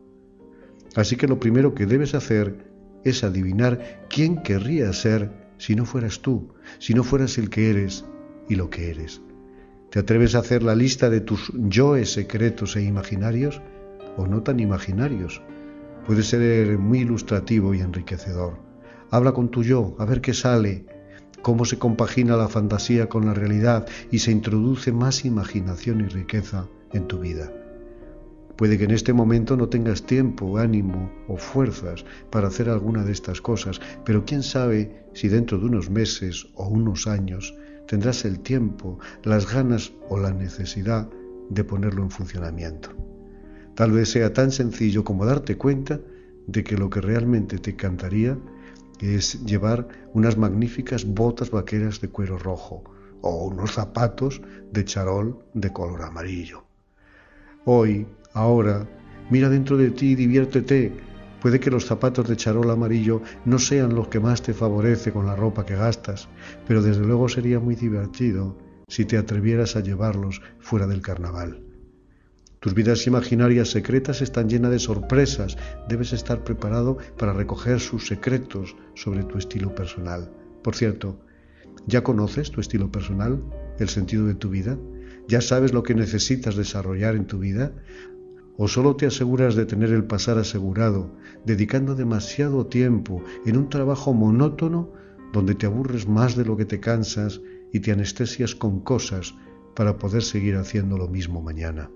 Así que lo primero que debes hacer es adivinar quién querrías ser si no fueras tú, si no fueras el que eres y lo que eres. ¿Te atreves a hacer la lista de tus yoes secretos e imaginarios o no tan imaginarios? Puede ser muy ilustrativo y enriquecedor. Habla con tu yo, a ver qué sale, cómo se compagina la fantasía con la realidad y se introduce más imaginación y riqueza en tu vida. Puede que en este momento no tengas tiempo, ánimo o fuerzas para hacer alguna de estas cosas, pero quién sabe si dentro de unos meses o unos años tendrás el tiempo, las ganas o la necesidad de ponerlo en funcionamiento. Tal vez sea tan sencillo como darte cuenta de que lo que realmente te encantaría es llevar unas magníficas botas vaqueras de cuero rojo o unos zapatos de charol de color amarillo. Hoy, ahora, mira dentro de ti y diviértete. Puede que los zapatos de charol amarillo no sean los que más te favorece con la ropa que gastas, pero desde luego sería muy divertido si te atrevieras a llevarlos fuera del carnaval. Tus vidas imaginarias secretas están llenas de sorpresas. Debes estar preparado para recoger sus secretos sobre tu estilo personal. Por cierto, ¿ya conoces tu estilo personal, el sentido de tu vida? ¿Ya sabes lo que necesitas desarrollar en tu vida? ¿O solo te aseguras de tener el pasar asegurado, dedicando demasiado tiempo en un trabajo monótono donde te aburres más de lo que te cansas y te anestesias con cosas para poder seguir haciendo lo mismo mañana?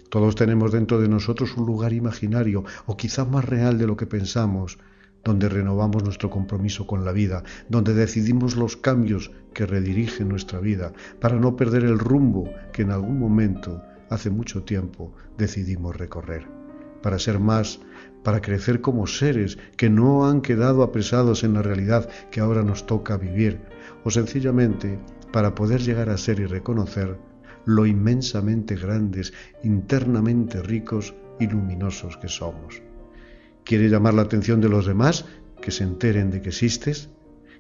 Todos tenemos dentro de nosotros un lugar imaginario, o quizá más real de lo que pensamos, donde renovamos nuestro compromiso con la vida, donde decidimos los cambios que redirigen nuestra vida, para no perder el rumbo que en algún momento, hace mucho tiempo, decidimos recorrer. Para ser más, para crecer como seres que no han quedado apresados en la realidad que ahora nos toca vivir, o sencillamente para poder llegar a ser y reconocer lo inmensamente grandes, internamente ricos y luminosos que somos. ¿Quieres llamar la atención de los demás, que se enteren de que existes?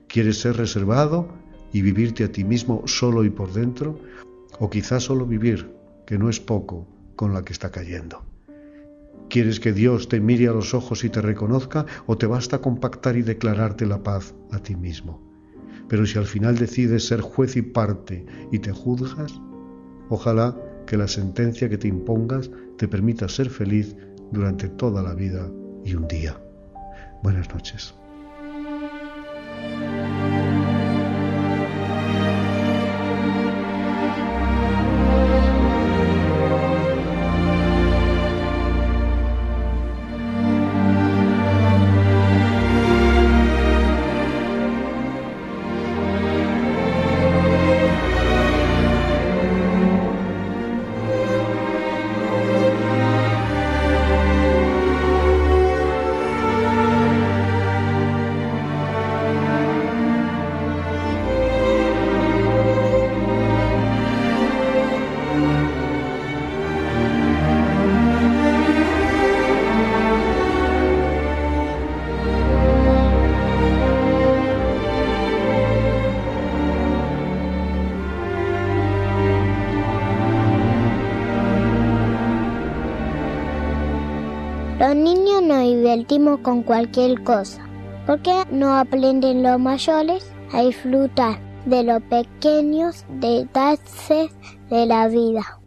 ¿Quieres ser reservado y vivirte a ti mismo solo y por dentro? ¿O quizás solo vivir, que no es poco, con la que está cayendo? ¿Quieres que Dios te mire a los ojos y te reconozca, o te basta compactar y declararte la paz a ti mismo? Pero si al final decides ser juez y parte y te juzgas, ojalá que la sentencia que te impongas te permita ser feliz durante toda la vida y un día. Buenas noches. Los niños nos divertimos con cualquier cosa. ¿Por qué no aprenden los mayores a disfrutar de los pequeños detalles de la vida?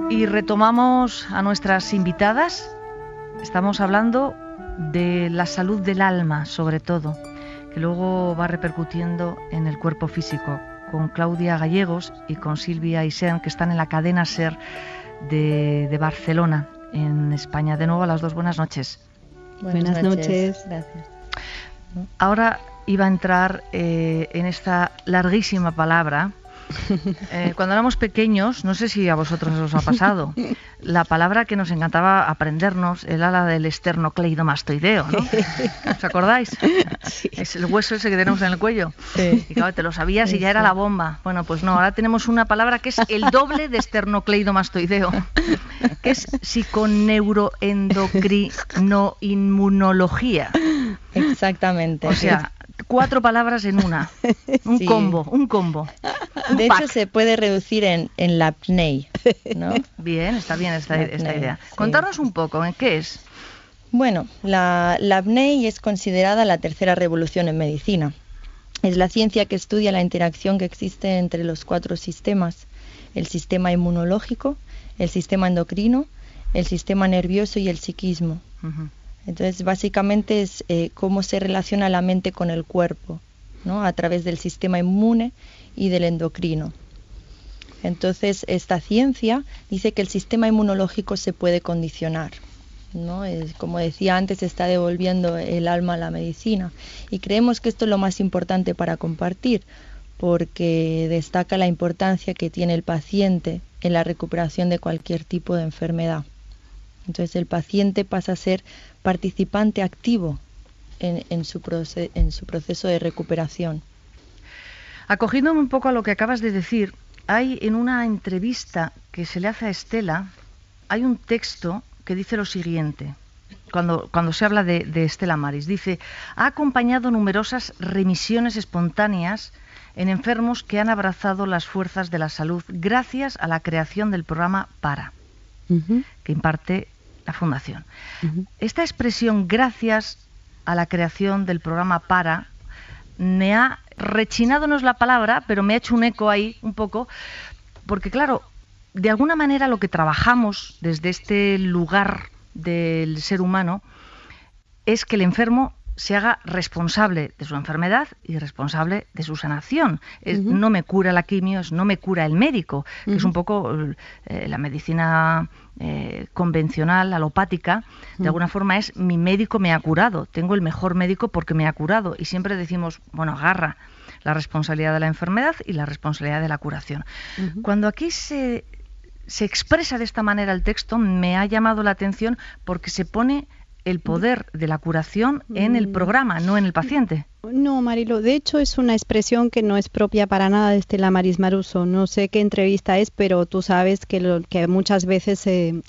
Y retomamos a nuestras invitadas. Estamos hablando de la salud del alma, sobre todo, que luego va repercutiendo en el cuerpo físico, con Claudia Gallegos y con Silvia Isern, que están en la cadena SER de Barcelona, en España. De nuevo, a las dos, buenas noches. Buenas noches. Gracias. Ahora iba a entrar en esta larguísima palabra. Cuando éramos pequeños, no sé si a vosotros os ha pasado, la palabra que nos encantaba aprendernos era la del esternocleidomastoideo, ¿no? ¿Os acordáis? Sí. Es el hueso ese que tenemos en el cuello. Sí. Y claro, te lo sabías y ya era la bomba. Bueno, pues no, ahora tenemos una palabra que es el doble de esternocleidomastoideo, que es psiconeuroendocrinoinmunología. Exactamente. O sea, 4 palabras en una. Un combo. De hecho, se puede reducir en la apnea, ¿no? Bien, está bien esta idea. Sí. Contarnos un poco, ¿en qué es? Bueno, la apnea es considerada la tercera revolución en medicina. Es la ciencia que estudia la interacción que existe entre los 4 sistemas: el sistema inmunológico, el sistema endocrino, el sistema nervioso y el psiquismo. Uh-huh. Entonces, básicamente es cómo se relaciona la mente con el cuerpo, ¿no? A través del sistema inmune y del endocrino. Entonces, esta ciencia dice que el sistema inmunológico se puede condicionar, ¿no? Como decía antes, está devolviendo el alma a la medicina. Y creemos que esto es lo más importante para compartir, porque destaca la importancia que tiene el paciente en la recuperación de cualquier tipo de enfermedad. Entonces, el paciente pasa a ser participante activo en su proceso de recuperación. Acogiéndome un poco a lo que acabas de decir, hay en una entrevista que se le hace a Estela, hay un texto que dice lo siguiente, cuando se habla de Estela Maris, dice: ha acompañado numerosas remisiones espontáneas en enfermos que han abrazado las fuerzas de la salud gracias a la creación del programa PARA, que imparte la Fundación. Esta expresión, gracias a la creación del programa PARA, me ha rechinado, no es la palabra, pero me ha hecho un eco ahí un poco, porque claro, de alguna manera lo que trabajamos desde este lugar del ser humano es que el enfermo se haga responsable de su enfermedad y responsable de su sanación. No me cura la quimio, no me cura el médico, que es un poco la medicina convencional, alopática. De alguna forma es: mi médico me ha curado, tengo el mejor médico porque me ha curado. Y siempre decimos, bueno, agarra la responsabilidad de la enfermedad y la responsabilidad de la curación. Cuando aquí se expresa de esta manera el texto, me ha llamado la atención porque se pone el poder de la curación en el programa, no en el paciente. No, Marilo, de hecho es una expresión que no es propia para nada de Estela Maris Maruso. No sé qué entrevista es, pero tú sabes que muchas veces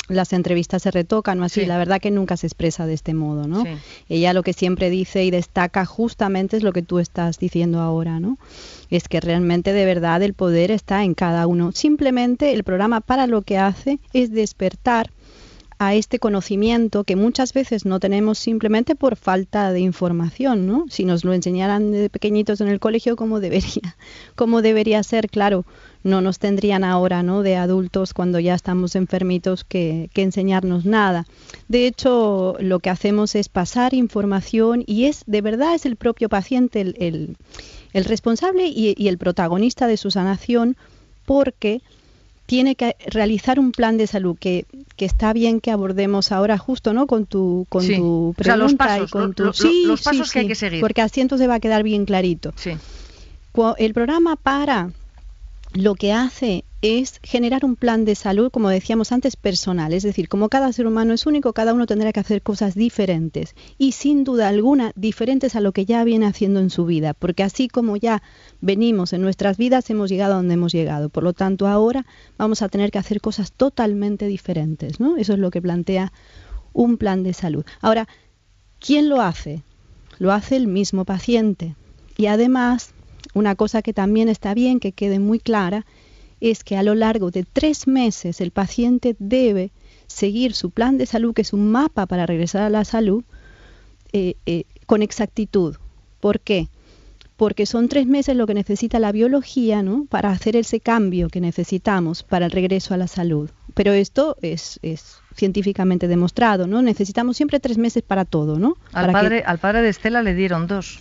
las entrevistas se retocan o así. Sí. La verdad que nunca se expresa de este modo, ¿no? Sí. Ella lo que siempre dice y destaca justamente es lo que tú estás diciendo ahora, ¿no? Es que realmente de verdad el poder está en cada uno. Simplemente el programa PARA lo que hace es despertar a este conocimiento que muchas veces no tenemos simplemente por falta de información, ¿no? Si nos lo enseñaran de pequeñitos en el colegio como debería ser, claro, no nos tendrían ahora, ¿no?, de adultos cuando ya estamos enfermitos que enseñarnos nada. De hecho, lo que hacemos es pasar información y de verdad es el propio paciente el responsable y el protagonista de su sanación, porque tiene que realizar un plan de salud que está bien que abordemos ahora justo, ¿no?, con tu pregunta. O sea, los pasos, los pasos que hay que seguir. Porque así entonces va a quedar bien clarito. Sí. El programa PARA lo que hace es generar un plan de salud, como decíamos antes, personal. Es decir, como cada ser humano es único, cada uno tendrá que hacer cosas diferentes y sin duda alguna diferentes a lo que ya viene haciendo en su vida, porque así como ya venimos en nuestras vidas, hemos llegado a donde hemos llegado. Por lo tanto, ahora vamos a tener que hacer cosas totalmente diferentes, ¿no? Eso es lo que plantea un plan de salud. Ahora, ¿quién lo hace? Lo hace el mismo paciente. Y además, una cosa que también está bien que quede muy clara, es que a lo largo de 3 meses el paciente debe seguir su plan de salud, que es un mapa para regresar a la salud, con exactitud. ¿Por qué? Porque son 3 meses lo que necesita la biología, ¿no?, para hacer ese cambio que necesitamos para el regreso a la salud. Pero esto es científicamente demostrado, ¿no? Necesitamos siempre 3 meses para todo, ¿no? Al padre de Estela le dieron 2.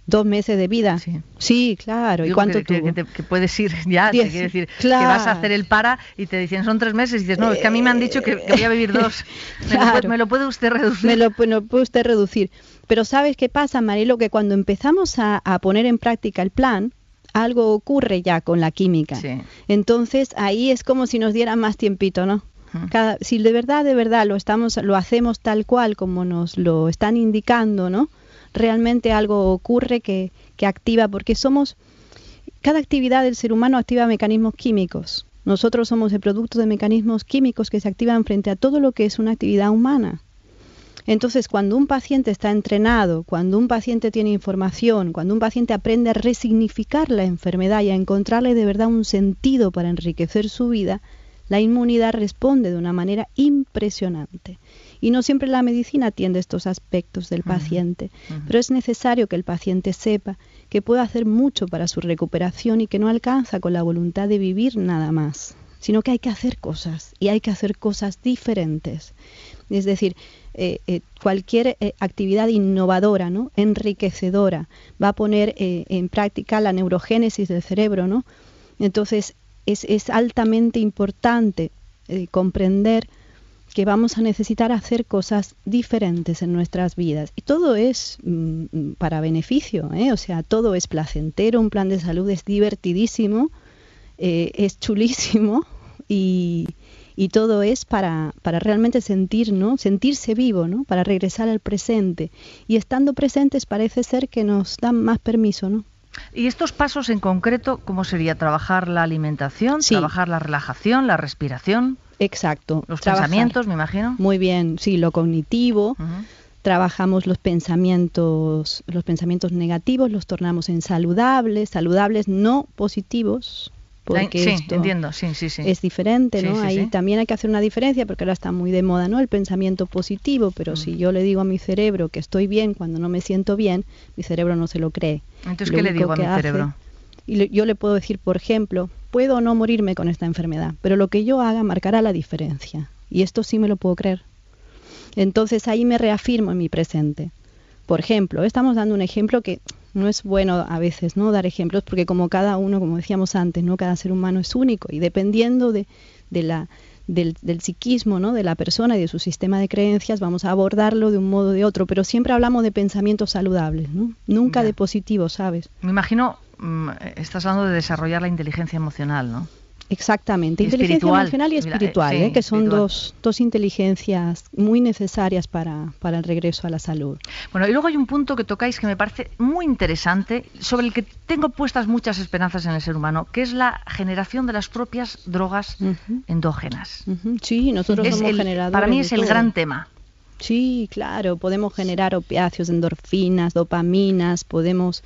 2 meses de vida. Sí, claro. Digo, ¿y cuánto tuvo? Que puedes ir ya, 10, te quiere decir, claro. que vas a hacer el para y te dicen son 3 meses y dices, no, es que a mí me han dicho que voy a vivir 2. Claro. ¿Me lo puede usted reducir? Me lo puede usted reducir. Pero ¿sabes qué pasa, Marilo? Que cuando empezamos a poner en práctica el plan, algo ocurre ya con la química. Sí. Entonces ahí es como si nos dieran más tiempito, ¿no? Si de verdad lo hacemos tal cual como nos lo están indicando, ¿no? Realmente algo ocurre que activa, porque cada actividad del ser humano activa mecanismos químicos. Nosotros somos el producto de mecanismos químicos que se activan frente a todo lo que es una actividad humana. Entonces, cuando un paciente está entrenado, cuando un paciente tiene información, cuando un paciente aprende a resignificar la enfermedad y a encontrarle de verdad un sentido para enriquecer su vida, la inmunidad responde de una manera impresionante. Y no siempre la medicina atiende estos aspectos del paciente, pero es necesario que el paciente sepa que puede hacer mucho para su recuperación y que no alcanza con la voluntad de vivir nada más, sino que hay que hacer cosas y hay que hacer cosas diferentes. Es decir, cualquier actividad innovadora, ¿no?, enriquecedora, va a poner en práctica la neurogénesis del cerebro, ¿no? Entonces, es altamente importante comprender que vamos a necesitar hacer cosas diferentes en nuestras vidas. Y todo es para beneficio, o sea, todo es placentero, un plan de salud es divertidísimo, es chulísimo y todo es para realmente sentirse vivo, ¿no?, para regresar al presente. Y estando presentes parece ser que nos dan más permiso, ¿no? ¿Y estos pasos en concreto, cómo sería? ¿Trabajar la alimentación, sí, trabajar la relajación, la respiración? Exacto. Los pensamientos, me imagino. Muy bien, sí, lo cognitivo. Trabajamos los pensamientos negativos, los tornamos en saludables no positivos, porque sí, esto entiendo, sí. es diferente, ¿no? Sí, Ahí sí. también hay que hacer una diferencia, porque ahora está muy de moda, ¿no?, el pensamiento positivo, pero si yo le digo a mi cerebro que estoy bien cuando no me siento bien, mi cerebro no se lo cree. Entonces, ¿qué le digo a mi cerebro? Yo le puedo decir, por ejemplo, puedo o no morirme con esta enfermedad, pero lo que yo haga marcará la diferencia. Y esto sí me lo puedo creer. Entonces ahí me reafirmo en mi presente. Por ejemplo, estamos dando un ejemplo que no es bueno a veces, ¿no?, dar ejemplos, porque como cada uno, como decíamos antes, ¿no?, cada ser humano es único y dependiendo del psiquismo, ¿no?, de la persona y de su sistema de creencias, vamos a abordarlo de un modo o de otro, pero siempre hablamos de pensamientos saludables, ¿no? Nunca de positivos, ¿sabes? Me imagino, estás hablando de desarrollar la inteligencia emocional, ¿no? Exactamente, inteligencia emocional y espiritual, que son dos inteligencias muy necesarias para el regreso a la salud. Bueno, y luego hay un punto que tocáis que me parece muy interesante, sobre el que tengo puestas muchas esperanzas en el ser humano, que es la generación de las propias drogas endógenas. Sí, nosotros somos generadores. Para mí es el gran tema. Sí, claro, podemos generar opiáceos, endorfinas, dopaminas, podemos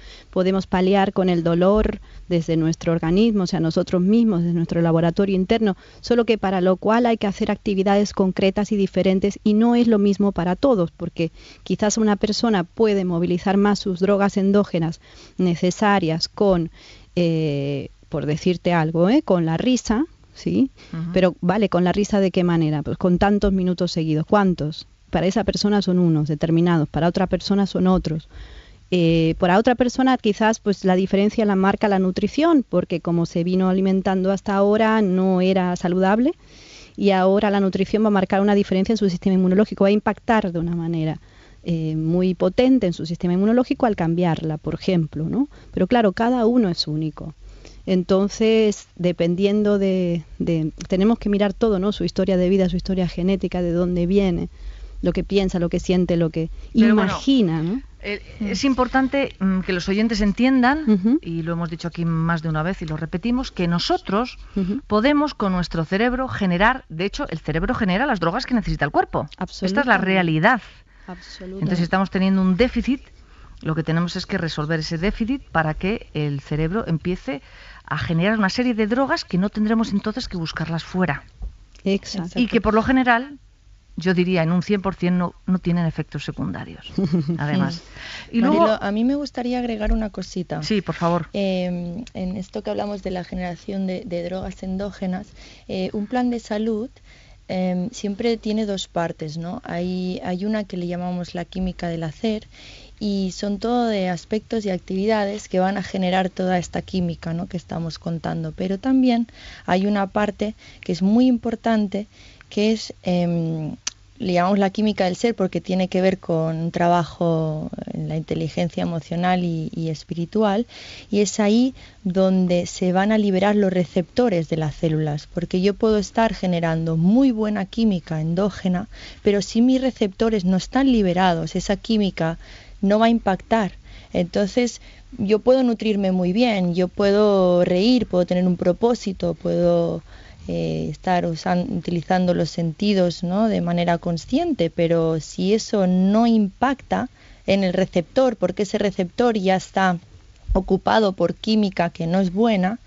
paliar con el dolor desde nuestro organismo, o sea, nosotros mismos, desde nuestro laboratorio interno, solo que para lo cual hay que hacer actividades concretas y diferentes y no es lo mismo para todos, porque quizás una persona puede movilizar más sus drogas endógenas necesarias con, por decirte algo, con la risa, ¿sí? Pero vale, ¿con la risa de qué manera? Pues con tantos minutos seguidos. ¿Cuántos? Para esa persona son unos determinados, para otra persona son otros. Para otra persona quizás pues la diferencia la marca la nutrición, porque como se vino alimentando hasta ahora no era saludable y ahora la nutrición va a marcar una diferencia en su sistema inmunológico, va a impactar de una manera muy potente en su sistema inmunológico al cambiarla, por ejemplo, ¿no? Pero claro, cada uno es único. Entonces, dependiendo tenemos que mirar todo, ¿no? Su historia de vida, su historia genética, de dónde viene, lo que piensa, lo que siente, lo que imagina, ¿no? Es importante que los oyentes entiendan, y lo hemos dicho aquí más de una vez y lo repetimos, que nosotros podemos con nuestro cerebro generar, de hecho, el cerebro genera las drogas que necesita el cuerpo. Esta es la realidad. Entonces, si estamos teniendo un déficit, lo que tenemos es que resolver ese déficit para que el cerebro empiece a generar una serie de drogas que no tendremos entonces que buscarlas fuera. Exacto. Y que por lo general, yo diría en un 100% no tienen efectos secundarios, además. Y Marilo, luego, a mí me gustaría agregar una cosita. Sí, por favor. En esto que hablamos de la generación de drogas endógenas, un plan de salud siempre tiene dos partes, ¿no? Hay una que le llamamos la química del hacer, y son todo de aspectos y actividades que van a generar toda esta química, ¿no?, que estamos contando. Pero también hay una parte que es muy importante, que es, le llamamos la química del ser, porque tiene que ver con un trabajo en la inteligencia emocional y espiritual, y es ahí donde se van a liberar los receptores de las células, porque yo puedo estar generando muy buena química endógena, pero si mis receptores no están liberados, esa química no va a impactar. Entonces yo puedo nutrirme muy bien, yo puedo reír, puedo tener un propósito, puedo estar utilizando los sentidos, ¿no?, de manera consciente, pero si eso no impacta en el receptor, porque ese receptor ya está ocupado por química que no es buena,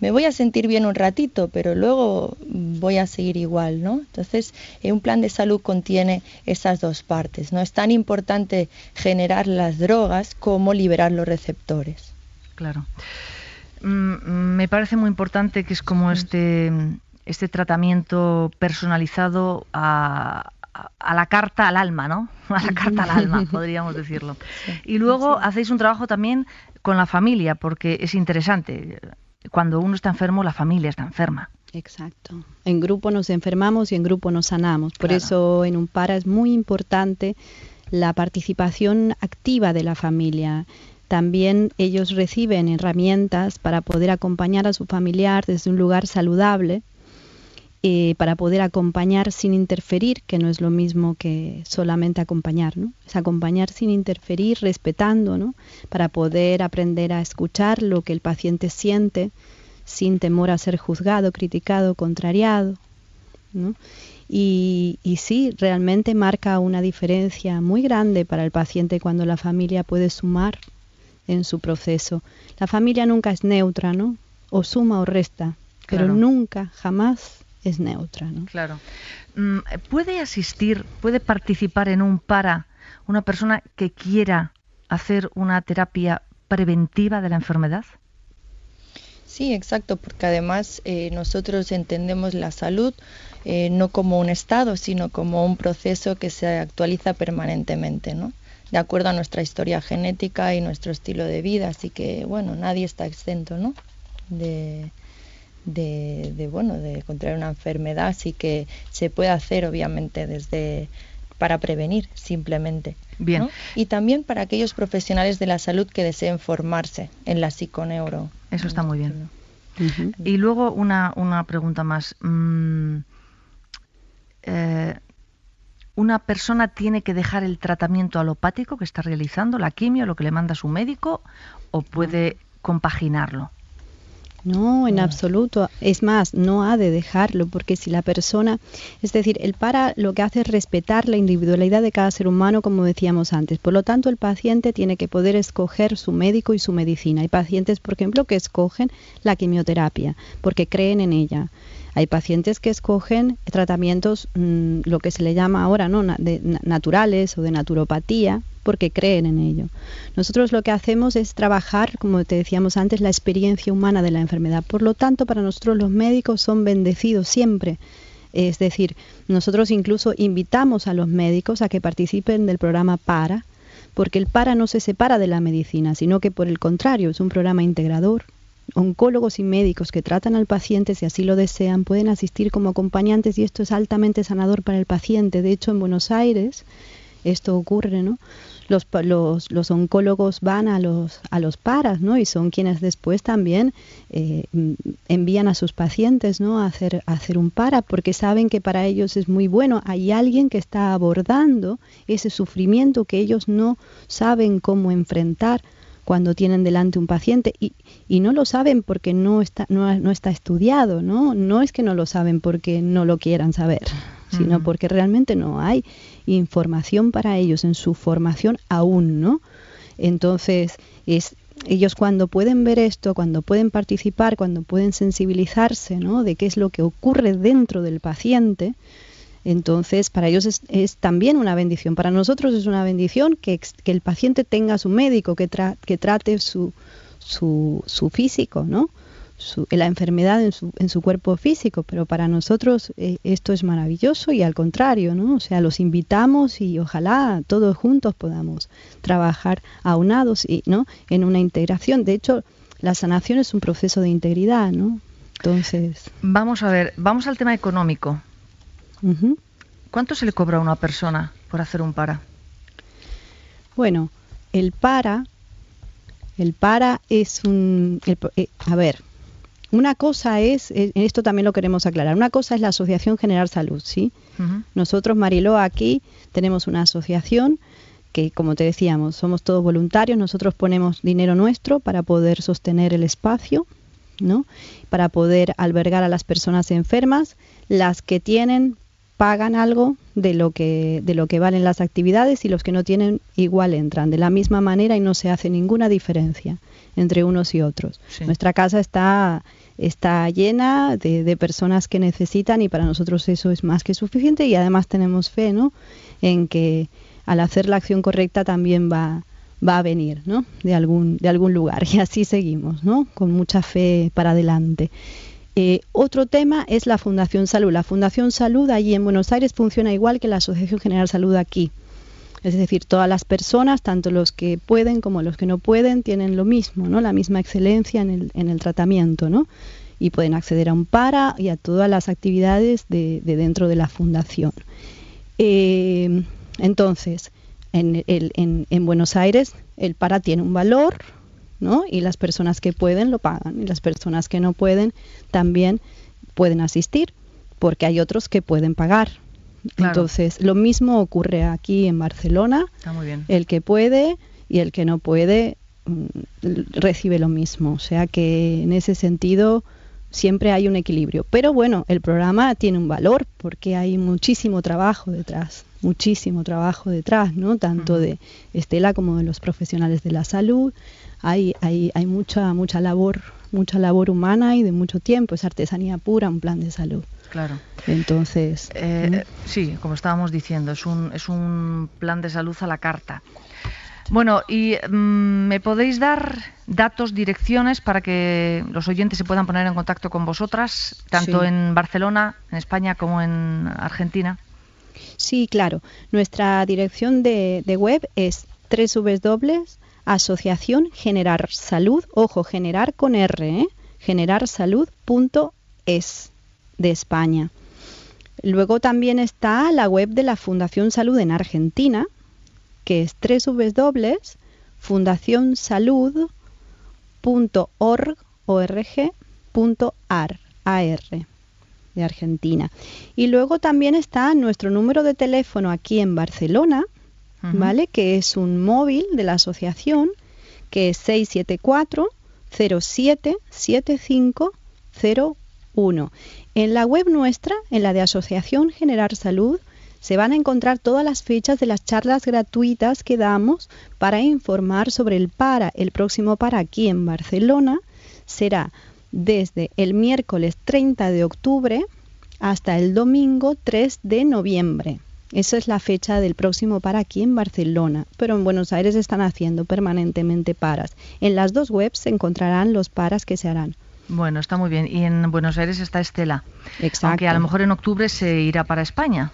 me voy a sentir bien un ratito, pero luego voy a seguir igual, ¿no? Entonces, un plan de salud contiene esas dos partes, ¿no? Es tan importante generar las drogas como liberar los receptores. Claro. Me parece muy importante que es como este tratamiento personalizado a la carta al alma, ¿no? A la carta al alma, podríamos decirlo. Sí, y luego hacéis un trabajo también con la familia, porque es interesante. Cuando uno está enfermo, la familia está enferma. Exacto. En grupo nos enfermamos y en grupo nos sanamos. Por eso en un para es muy importante la participación activa de la familia. También ellos reciben herramientas para poder acompañar a su familiar desde un lugar saludable, para poder acompañar sin interferir, que no es lo mismo que solamente acompañar, ¿no? Es acompañar sin interferir, respetando, ¿no?, para poder aprender a escuchar lo que el paciente siente sin temor a ser juzgado, criticado, contrariado, ¿no? Y sí, realmente marca una diferencia muy grande para el paciente cuando la familia puede sumar en su proceso. La familia nunca es neutra, ¿no? O suma o resta, pero nunca, jamás es neutra, ¿no? Claro. ¿Puede participar en un para una persona que quiera hacer una terapia preventiva de la enfermedad? Sí, exacto, porque además nosotros entendemos la salud no como un estado, sino como un proceso que se actualiza permanentemente, ¿no?, de acuerdo a nuestra historia genética y nuestro estilo de vida. Así que, bueno, nadie está exento, ¿no?, de contraer una enfermedad, así que se puede hacer obviamente para prevenir simplemente. Bien. ¿No? Y también para aquellos profesionales de la salud que deseen formarse en la psiconeuro. Eso está muy bien. Y luego una pregunta más. ¿Una persona tiene que dejar el tratamiento alopático que está realizando, la quimio, lo que le manda su médico, o puede compaginarlo? No, en absoluto. Es más, no ha de dejarlo, porque si la persona, es decir, el para lo que hace es respetar la individualidad de cada ser humano, como decíamos antes. Por lo tanto, el paciente tiene que poder escoger su médico y su medicina. Hay pacientes, por ejemplo, que escogen la quimioterapia porque creen en ella. Hay pacientes que escogen tratamientos, lo que se le llama ahora, ¿no?, naturales o de naturopatía, porque creen en ello. Nosotros lo que hacemos es trabajar, como te decíamos antes, la experiencia humana de la enfermedad. Por lo tanto, para nosotros los médicos son bendecidos siempre. Es decir, nosotros incluso invitamos a los médicos a que participen del programa PARA, porque el PARA no se separa de la medicina, sino que por el contrario es un programa integrador. Oncólogos y médicos que tratan al paciente, si así lo desean, pueden asistir como acompañantes, y esto es altamente sanador para el paciente. De hecho, en Buenos Aires esto ocurre, ¿no? Los oncólogos van a los paras, ¿no? Y son quienes después también envían a sus pacientes, ¿no? a hacer un para, porque saben que para ellos es muy bueno. Hay alguien que está abordando ese sufrimiento que ellos no saben cómo enfrentar cuando tienen delante un paciente, y no lo saben porque no está estudiado, ¿no? No es que no lo saben porque no lo quieran saber, sino porque realmente no hay información para ellos en su formación aún, ¿no? Entonces, ellos cuando pueden ver esto, cuando pueden participar, cuando pueden sensibilizarse, ¿no? de qué es lo que ocurre dentro del paciente, entonces para ellos es también una bendición. Para nosotros es una bendición que el paciente tenga su médico, que trate su físico, ¿no? La enfermedad en su cuerpo físico, pero para nosotros esto es maravilloso, y al contrario, ¿no? O sea, los invitamos y ojalá todos juntos podamos trabajar aunados y, ¿no? en una integración. De hecho, la sanación es un proceso de integridad, ¿no? Entonces, vamos a ver, vamos al tema económico. Uh-huh. ¿Cuánto se le cobra a una persona por hacer un para? Bueno, el para es a ver, una cosa es, esto también lo queremos aclarar, una cosa es la Asociación Generar Salud, ¿sí? Uh-huh. Nosotros, Mariló, aquí tenemos una asociación que, como te decíamos, somos todos voluntarios, nosotros ponemos dinero nuestro para poder sostener el espacio, ¿no? Para poder albergar a las personas enfermas. Las que tienen pagan algo de lo que valen las actividades, y los que no tienen igual entran de la misma manera, y no se hace ninguna diferencia entre unos y otros. Sí. Nuestra casa está llena de personas que necesitan, y para nosotros eso es más que suficiente, y además tenemos fe, ¿no? en que al hacer la acción correcta también va a venir, ¿no? de algún lugar, y así seguimos, ¿no? Con mucha fe para adelante. Otro tema es la Fundación Salud. La Fundación Salud allí en Buenos Aires funciona igual que la Asociación General Salud aquí. Es decir, todas las personas, tanto los que pueden como los que no pueden, tienen lo mismo, ¿no? La misma excelencia en el tratamiento, ¿no? Y pueden acceder a un para y a todas las actividades de dentro de la fundación. Entonces, en Buenos Aires el para tiene un valor, ¿no? Y las personas que pueden lo pagan, y las personas que no pueden también pueden asistir, porque hay otros que pueden pagar. Claro. Entonces, lo mismo ocurre aquí en Barcelona. Está muy bien. El que puede y el que no puede recibe lo mismo. O sea que en ese sentido siempre hay un equilibrio. Pero bueno, el programa tiene un valor porque hay muchísimo trabajo detrás, ¿no? Tanto de Estela como de los profesionales de la salud. Hay mucha labor humana y de mucho tiempo. Es artesanía pura, un plan de salud. Claro. Entonces, sí, como estábamos diciendo, es un plan de salud a la carta. Bueno, y ¿me podéis dar datos, direcciones para que los oyentes se puedan poner en contacto con vosotras, tanto en Barcelona, en España, como en Argentina? Sí, claro. Nuestra dirección de web es www.asociación Generar Salud, ojo, generar con R, generarsalud.es de España. Luego también está la web de la Fundación Salud en Argentina, que es www.fundacionsalud.org.ar de Argentina. Y luego también está nuestro número de teléfono aquí en Barcelona, ¿vale? Que es un móvil de la asociación, que es 674 07 7501. En la web nuestra, en la de Asociación Generar Salud, se van a encontrar todas las fechas de las charlas gratuitas que damos para informar sobre el para. El próximo para aquí en Barcelona será desde el miércoles 30 de octubre hasta el domingo 3 de noviembre. Esa es la fecha del próximo para aquí en Barcelona, pero en Buenos Aires están haciendo permanentemente paras. En las dos webs se encontrarán los paras que se harán. Bueno, está muy bien. Y en Buenos Aires está Estela. Exacto. Aunque a lo mejor en octubre se irá para España.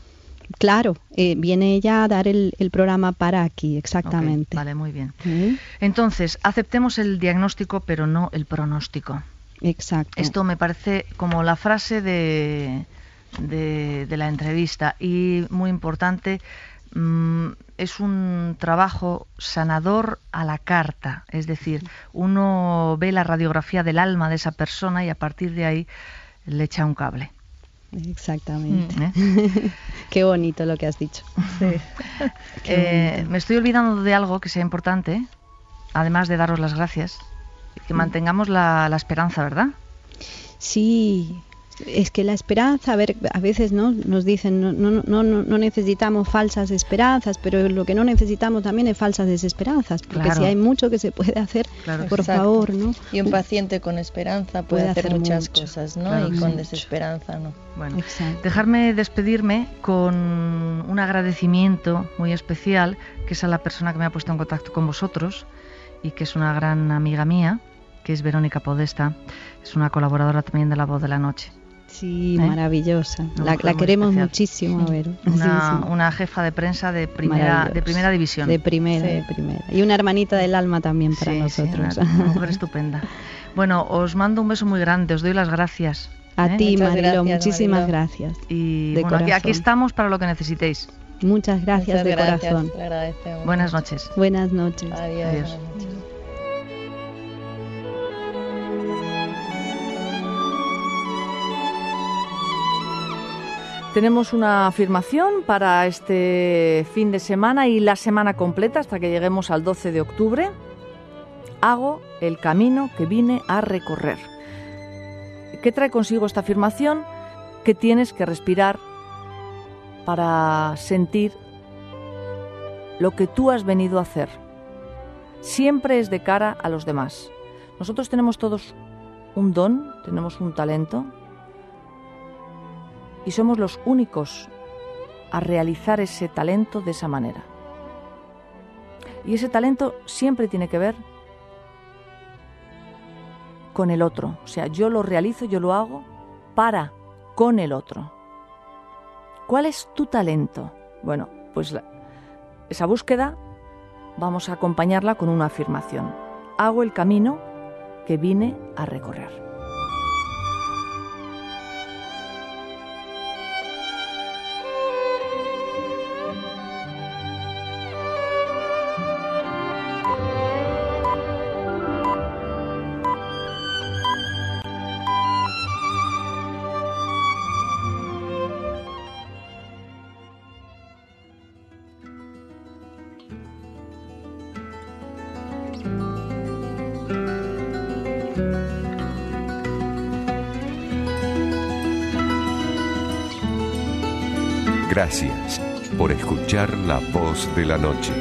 Claro, viene ella a dar el programa para aquí, exactamente. Okay, vale, muy bien. Entonces, aceptemos el diagnóstico, pero no el pronóstico. Exacto. Esto me parece como la frase de la entrevista, y muy importante, es un trabajo sanador a la carta, es decir, uno ve la radiografía del alma de esa persona y a partir de ahí le echa un cable. Exactamente. Qué bonito lo que has dicho. Sí. Me estoy olvidando de algo que sea importante, además de daros las gracias, que mantengamos la esperanza, ¿verdad? Sí. Es que la esperanza, a veces nos dicen no necesitamos falsas esperanzas, pero lo que no necesitamos también es falsas desesperanzas, porque si hay mucho que se puede hacer, por favor, ¿no? Y un paciente con esperanza puede hacer muchas cosas, ¿no? Claro, y con desesperanza, ¿no? Bueno, dejarme despedirme con un agradecimiento muy especial, que es a la persona que me ha puesto en contacto con vosotros y que es una gran amiga mía, que es Verónica Podesta, es una colaboradora también de La Voz de la Noche. Sí, maravillosa. La queremos especial. Muchísimo, a ver. Una jefa de prensa de primera división. De primera. Y una hermanita del alma también para nosotros. Una mujer estupenda. Bueno, os mando un beso muy grande, os doy las gracias. A ti, Marilo, muchísimas gracias. Y bueno, aquí estamos para lo que necesitéis. Muchas gracias de corazón. Le agradecemos. Buenas noches. Buenas noches. Adiós. Adiós. Buenas noches. Tenemos una afirmación para este fin de semana y la semana completa hasta que lleguemos al 12 de octubre. Hago el camino que vine a recorrer. ¿Qué trae consigo esta afirmación? Que tienes que respirar para sentir lo que tú has venido a hacer. Siempre es de cara a los demás. Nosotros tenemos todos un don, tenemos un talento, y somos los únicos a realizar ese talento de esa manera. Y ese talento siempre tiene que ver con el otro. O sea, yo lo realizo, yo lo hago con el otro. ¿Cuál es tu talento? Bueno, pues esa búsqueda vamos a acompañarla con una afirmación. Hago el camino que vine a recorrer. Gracias por escuchar La Voz de la Noche.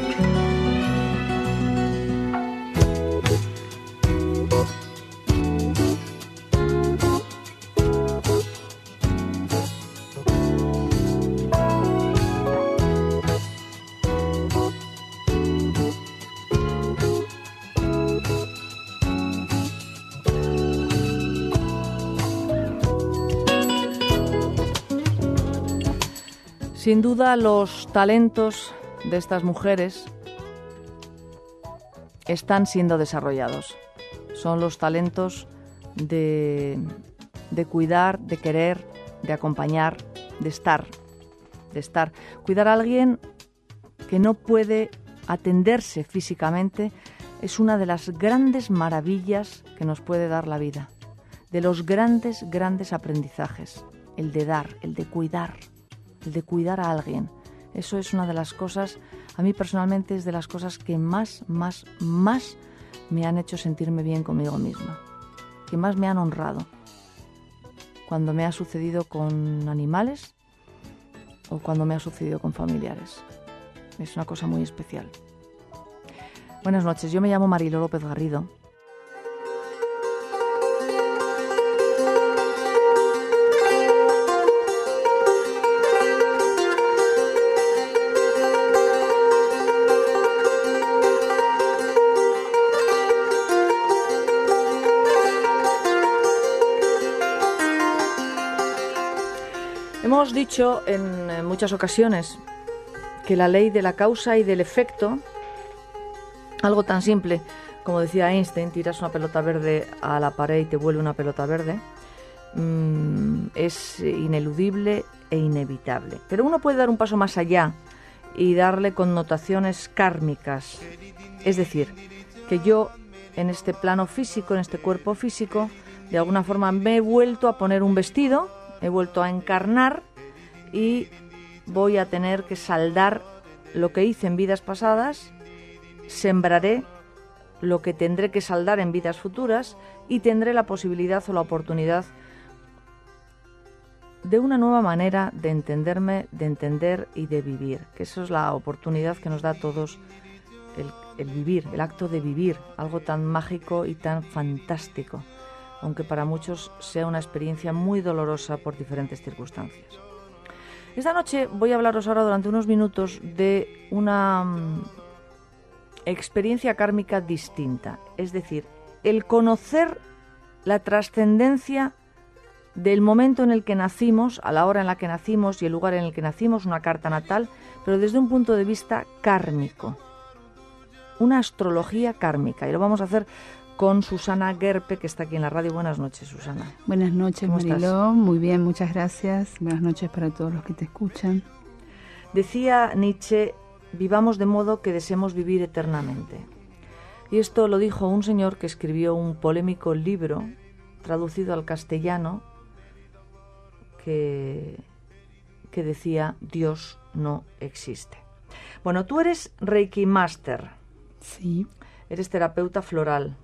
Sin duda, los talentos de estas mujeres están siendo desarrollados. Son los talentos de cuidar, de querer, de acompañar, de estar. Cuidar a alguien que no puede atenderse físicamente es una de las grandes maravillas que nos puede dar la vida. De los grandes aprendizajes. El de dar, el de cuidar a alguien. Eso es una de las cosas, a mí personalmente es de las cosas que más me han hecho sentirme bien conmigo misma, que más me han honrado. Cuando me ha sucedido con animales o cuando me ha sucedido con familiares. Es una cosa muy especial. Buenas noches, yo me llamo Marilo López Garrido. Hemos dicho en muchas ocasiones que la ley de la causa y del efecto, algo tan simple como decía Einstein, tiras una pelota verde a la pared y te vuelve una pelota verde, es ineludible e inevitable. Pero uno puede dar un paso más allá y darle connotaciones kármicas. Es decir, que yo en este plano físico, en este cuerpo físico, de alguna forma me he vuelto a poner un vestido, he vuelto a encarnar y voy a tener que saldar lo que hice en vidas pasadas, sembraré lo que tendré que saldar en vidas futuras y tendré la posibilidad o la oportunidad de una nueva manera de entenderme, de entender y de vivir, que eso es la oportunidad que nos da a todos el vivir, el acto de vivir, algo tan mágico y tan fantástico, aunque para muchos sea una experiencia muy dolorosa por diferentes circunstancias. Esta noche voy a hablaros ahora durante unos minutos de una experiencia kármica distinta, es decir, el conocer la trascendencia del momento en el que nacimos, a la hora en la que nacimos y el lugar en el que nacimos, una carta natal, pero desde un punto de vista kármico, una astrología kármica, y lo vamos a hacer con Susana Gerpe, que está aquí en la radio. Buenas noches, Susana. Buenas noches, Mariló. Muy bien, muchas gracias. Buenas noches para todos los que te escuchan. Decía Nietzsche, vivamos de modo que deseemos vivir eternamente. Y esto lo dijo un señor que escribió un polémico libro, traducido al castellano, que decía, Dios no existe. Bueno, tú eres Reiki Master. Sí. Eres terapeuta floral,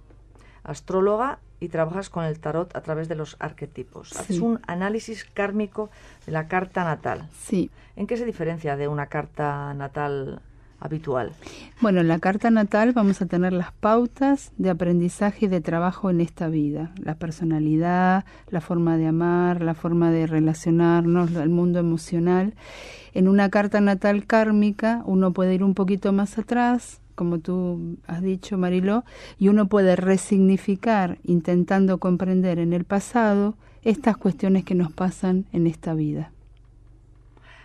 astróloga y trabajas con el tarot a través de los arquetipos. Sí. Haces un análisis kármico de la carta natal. Sí. ¿En qué se diferencia de una carta natal habitual? Bueno, en la carta natal vamos a tener las pautas de aprendizaje y de trabajo en esta vida. La personalidad, la forma de amar, la forma de relacionarnos, el mundo emocional. En una carta natal kármica uno puede ir un poquito más atrás, como tú has dicho, Mariló, y uno puede resignificar, intentando comprender en el pasado estas cuestiones que nos pasan en esta vida.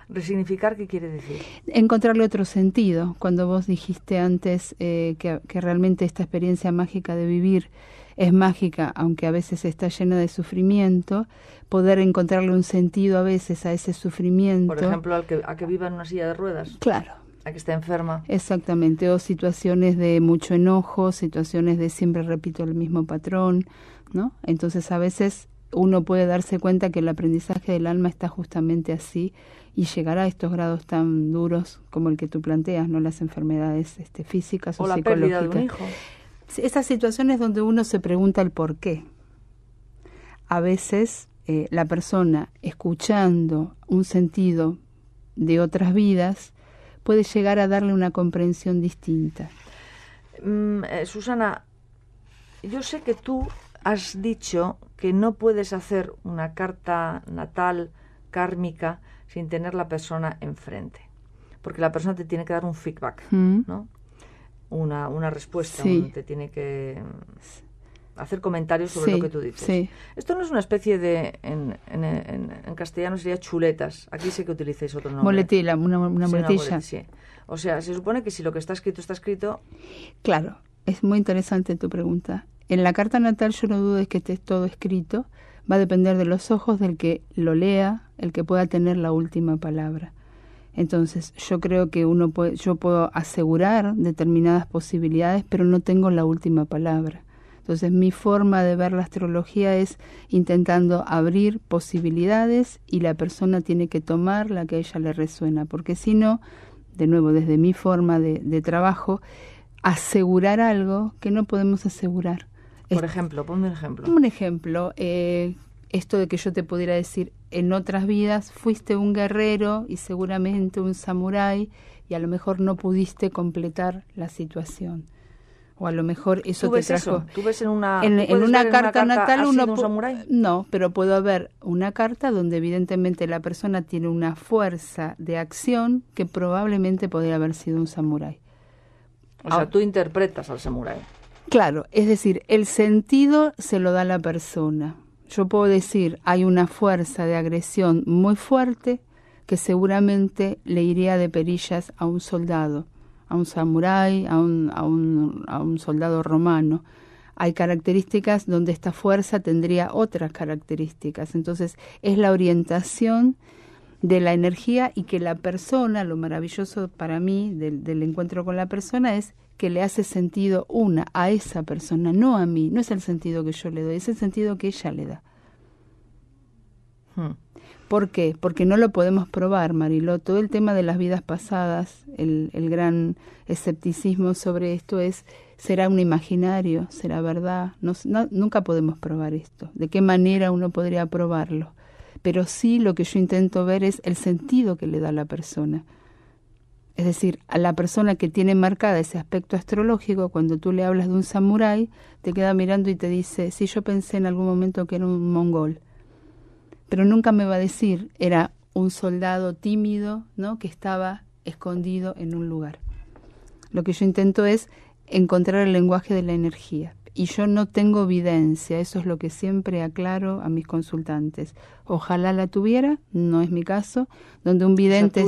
¿Resignificar qué quiere decir? Encontrarle otro sentido. Cuando vos dijiste antes que realmente esta experiencia mágica de vivir es mágica, aunque a veces está llena de sufrimiento, poder encontrarle un sentido a veces a ese sufrimiento. Por ejemplo, a que viva en una silla de ruedas. Claro. A que esté enferma. Exactamente, o situaciones de mucho enojo, situaciones de siempre repito el mismo patrón, ¿no? Entonces a veces uno puede darse cuenta que el aprendizaje del alma está justamente así y llegar a estos grados tan duros como el que tú planteas, ¿no? Las enfermedades físicas o psicológicas. O la pérdida de un hijo. Esas situaciones donde uno se pregunta el por qué. A veces la persona escuchando un sentido de otras vidas puede llegar a darle una comprensión distinta. Susana, yo sé que tú has dicho que no puedes hacer una carta natal kármica sin tener la persona enfrente, porque la persona te tiene que dar un feedback, ¿no? Una respuesta, sí. Te tiene que hacer comentarios sobre lo que tú dices. Sí. Esto no es una especie de, en castellano sería chuletas, aquí sé que utilicéis otro nombre. Muletilla, una muletilla. Sí. O sea, se supone que si lo que está escrito... Claro, es muy interesante tu pregunta. En la carta natal yo no dudo de que esté todo escrito, va a depender de los ojos del que lo lea, el que pueda tener la última palabra. Entonces, yo creo que yo puedo asegurar determinadas posibilidades, pero no tengo la última palabra. Entonces, mi forma de ver la astrología es intentando abrir posibilidades y la persona tiene que tomar la que a ella le resuena, porque si no, de nuevo, desde mi forma de trabajo, asegurar algo que no podemos asegurar. Por ejemplo, ponme un ejemplo. Un ejemplo, esto de que yo te pudiera decir, en otras vidas fuiste un guerrero y seguramente un samurái y a lo mejor no pudiste completar la situación. O a lo mejor eso te trajo... ¿Tú ves en una carta natal uno un samurái? No, pero puedo ver una carta donde evidentemente la persona tiene una fuerza de acción que probablemente podría haber sido un samurái. O sea, tú interpretas al samurái. Claro, es decir, el sentido se lo da la persona. Yo puedo decir, hay una fuerza de agresión muy fuerte que seguramente le iría de perillas a un soldado, a un samurái, a un soldado romano. Hay características donde esta fuerza tendría otras características. Entonces, es la orientación de la energía, y que la persona, lo maravilloso para mí del encuentro con la persona es que le hace sentido a esa persona, no a mí. No es el sentido que yo le doy, es el sentido que ella le da. ¿Por qué? Porque no lo podemos probar, Mariló. Todo el tema de las vidas pasadas, el gran escepticismo sobre esto es, ¿será un imaginario? ¿Será verdad? Nunca podemos probar esto. ¿De qué manera uno podría probarlo? Pero sí, lo que yo intento ver es el sentido que le da a la persona. Es decir, a la persona que tiene marcada ese aspecto astrológico, cuando tú le hablas de un samurái, te queda mirando y te dice, sí, yo pensé en algún momento que era un mongol. Pero nunca me va a decir, era un soldado tímido, ¿no?, que estaba escondido en un lugar. Lo que yo intento es encontrar el lenguaje de la energía. Y yo no tengo evidencia, eso es lo que siempre aclaro a mis consultantes. Ojalá la tuviera, no es mi caso, donde un vidente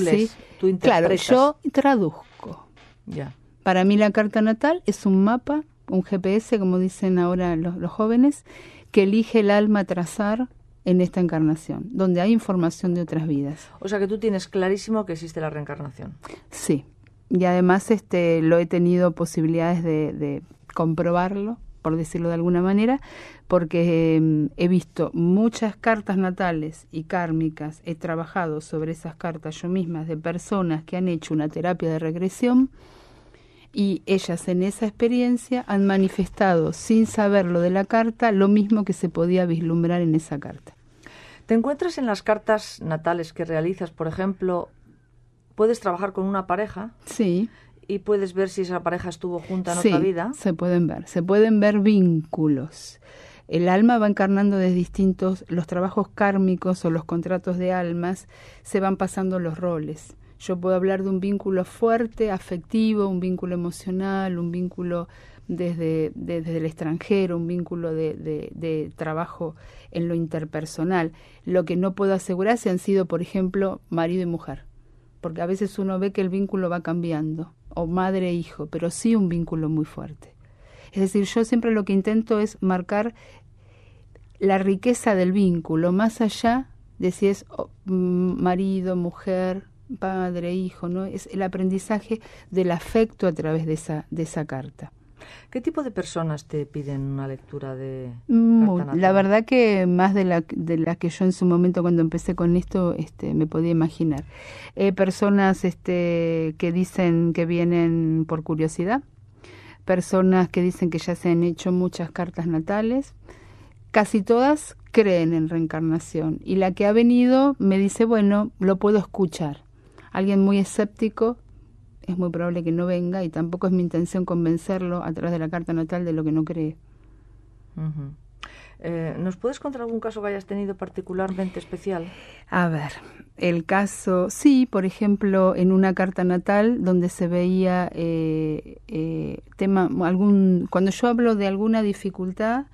tú claro, yo traduzco. Ya. Para mí la carta natal es un mapa, un GPS, como dicen ahora los jóvenes, que elige el alma trazar en esta encarnación, donde hay información de otras vidas. O sea que tú tienes clarísimo que existe la reencarnación. Sí, y además lo he tenido posibilidades de comprobarlo, por decirlo de alguna manera, porque he visto muchas cartas natales y kármicas, he trabajado sobre esas cartas yo misma, de personas que han hecho una terapia de regresión, y ellas en esa experiencia han manifestado, sin saberlo de la carta, lo mismo que se podía vislumbrar en esa carta. ¿Te encuentras en las cartas natales que realizas, por ejemplo, puedes trabajar con una pareja? Sí. ¿Y puedes ver si esa pareja estuvo junta en otra vida? Sí, se pueden ver vínculos. El alma va encarnando de los trabajos kármicos o los contratos de almas, se van pasando los roles. Yo puedo hablar de un vínculo fuerte, afectivo, un vínculo emocional, un vínculo desde el extranjero, un vínculo de trabajo en lo interpersonal. Lo que no puedo asegurar si han sido, por ejemplo, marido y mujer, porque a veces uno ve que el vínculo va cambiando, o madre e hijo, pero sí un vínculo muy fuerte. Es decir, yo siempre lo que intento es marcar la riqueza del vínculo, más allá de si es marido, mujer, padre, hijo, ¿no? Es el aprendizaje del afecto a través de esa carta. ¿Qué tipo de personas te piden una lectura de carta natal? La verdad que más de la que yo en su momento cuando empecé con esto me podía imaginar. Personas que dicen que vienen por curiosidad, personas que dicen que ya se han hecho muchas cartas natales, casi todas creen en reencarnación, y la que ha venido me dice, bueno, lo puedo escuchar. Alguien muy escéptico es muy probable que no venga, y tampoco es mi intención convencerlo a través de la carta natal de lo que no cree. Uh-huh. ¿Nos puedes contar algún caso que hayas tenido particularmente especial? A ver, el caso, sí, por ejemplo, en una carta natal donde se veía cuando yo hablo de alguna dificultad,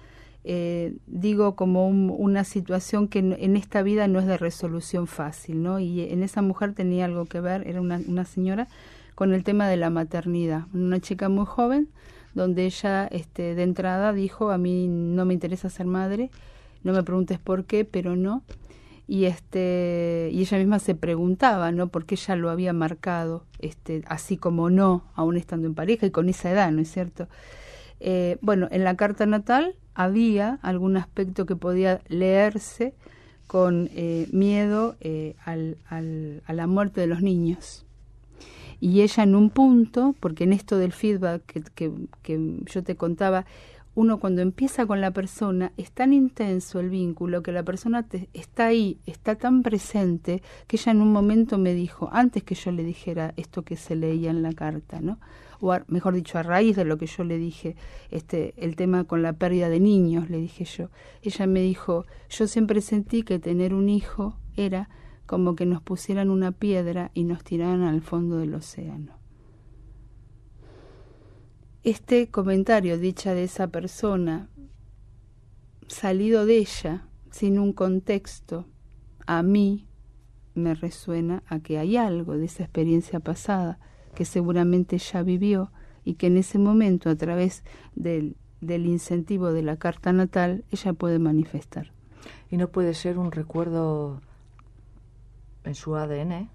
digo como una situación que en esta vida no es de resolución fácil, ¿no? Y en esa mujer tenía algo que ver, era una señora, con el tema de la maternidad, una chica muy joven, donde ella de entrada dijo, a mí no me interesa ser madre, no me preguntes por qué, pero no, y ella misma se preguntaba, ¿no?, por qué ella lo había marcado, así como no, aún estando en pareja y con esa edad, ¿no es cierto? Bueno, en la carta natal había algún aspecto que podía leerse con miedo a la muerte de los niños. Y ella en un punto, porque en esto del feedback que yo te contaba, uno cuando empieza con la persona, es tan intenso el vínculo que la persona está ahí, está tan presente, que ella en un momento me dijo, antes que yo le dijera esto que se leía en la carta, ¿no? O mejor dicho, a raíz de lo que yo le dije, el tema con la pérdida de niños, le dije yo. Ella me dijo, yo siempre sentí que tener un hijo era como que nos pusieran una piedra y nos tiraran al fondo del océano. Este comentario dicha de esa persona, salido de ella, sin un contexto, a mí me resuena a que hay algo de esa experiencia pasada que seguramente ella vivió y que en ese momento, a través del incentivo de la carta natal, ella puede manifestar. ¿Y no puede ser un recuerdo En su ADN.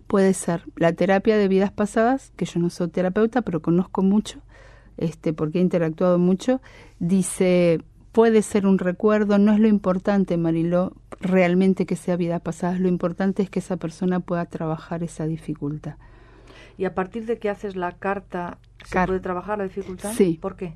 Puede ser. La terapia de vidas pasadas, que yo no soy terapeuta, pero conozco mucho, porque he interactuado mucho, dice, puede ser un recuerdo, no es lo importante, Mariló, realmente que sea vidas pasadas, lo importante es que esa persona pueda trabajar esa dificultad. ¿Y a partir de que haces la carta, se puede trabajar la dificultad? Sí. ¿Por qué?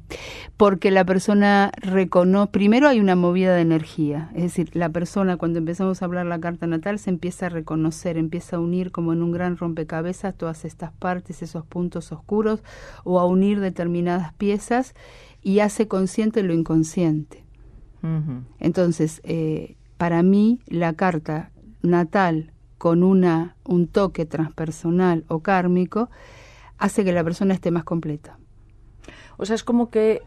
Porque la persona reconoce, primero hay una movida de energía, es decir, la persona cuando empezamos a hablar la carta natal se empieza a reconocer, empieza a unir como en un gran rompecabezas todas estas partes, esos puntos oscuros, o a unir determinadas piezas y hace consciente lo inconsciente. Uh-huh. Entonces, para mí la carta natal con un toque transpersonal o kármico, hace que la persona esté más completa. O sea, es como que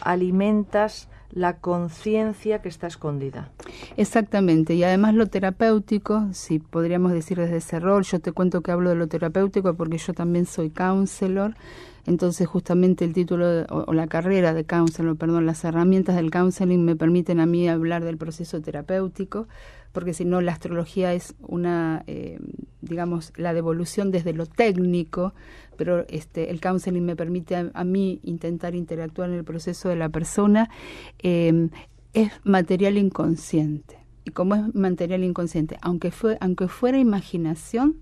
alimentas la conciencia que está escondida. Exactamente, y además lo terapéutico, si podríamos decir desde ese rol, yo te cuento que hablo de lo terapéutico porque yo también soy counselor, entonces justamente el título o la carrera de counselor, las herramientas del counseling me permiten a mí hablar del proceso terapéutico, porque si no la astrología es una, la devolución desde lo técnico, pero el counseling me permite a mí intentar interactuar en el proceso de la persona, es material inconsciente. Y como es material inconsciente, aunque fuera imaginación,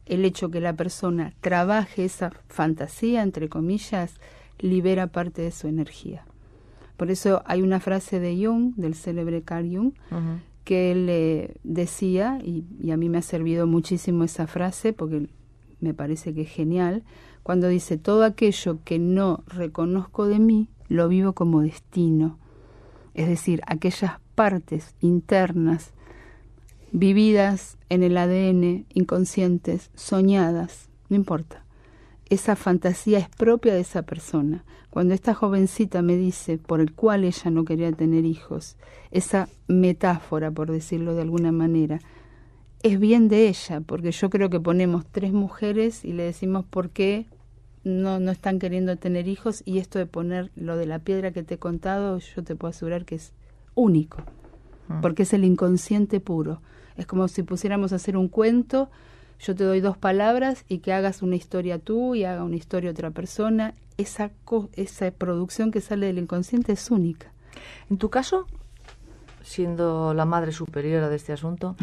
el hecho que la persona trabaje esa fantasía, entre comillas, libera parte de su energía. Por eso hay una frase de Jung, del célebre Carl Jung, uh-huh, que él decía, y a mí me ha servido muchísimo esa frase, porque me parece que es genial, cuando dice, todo aquello que no reconozco de mí, lo vivo como destino. Es decir, aquellas partes internas, vividas en el ADN, inconscientes, soñadas, no importa. Esa fantasía es propia de esa persona. Cuando esta jovencita me dice por el cual ella no quería tener hijos, esa metáfora, por decirlo de alguna manera, es bien de ella, porque yo creo que ponemos 3 mujeres y le decimos por qué no están queriendo tener hijos, y esto de poner lo de la piedra que te he contado, yo te puedo asegurar que es único, porque es el inconsciente puro. Es como si pusiéramos a hacer un cuento, yo te doy 2 palabras y que hagas una historia tú y haga una historia otra persona. Esa producción que sale del inconsciente es única. En tu caso, siendo la madre superiora de este asunto,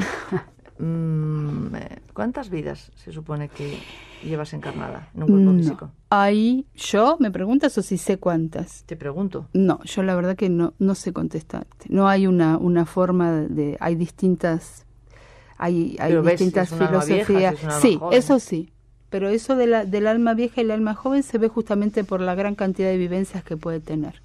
¿cuántas vidas se supone que llevas encarnada en un cuerpo físico? Ahí, ¿yo me preguntas o si sé cuántas? Te pregunto. No, yo la verdad que no sé contestarte. No hay una forma de... Hay distintas... Hay distintas filosofías. Vieja, si sí, joven. Eso sí. Pero eso del alma vieja y el alma joven se ve justamente por la gran cantidad de vivencias que puede tener.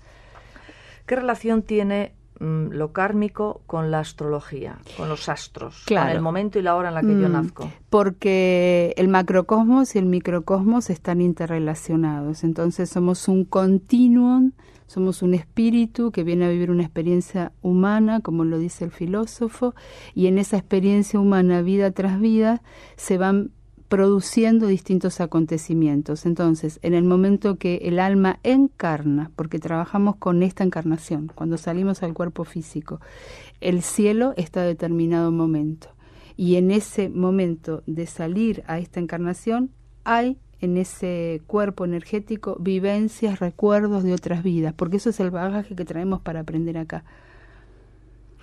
¿Qué relación tiene lo kármico con la astrología, con los astros, claro, con el momento y la hora en la que yo nazco? Porque el macrocosmos y el microcosmos están interrelacionados. Entonces somos un continuum, somos un espíritu que viene a vivir una experiencia humana, como lo dice el filósofo, y en esa experiencia humana, vida tras vida, se van produciendo distintos acontecimientos. Entonces, en el momento que el alma encarna, porque trabajamos con esta encarnación, cuando salimos al cuerpo físico, el cielo está a determinado momento. Y en ese momento de salir a esta encarnación, hay en ese cuerpo energético vivencias, recuerdos de otras vidas, porque eso es el bagaje que traemos para aprender acá.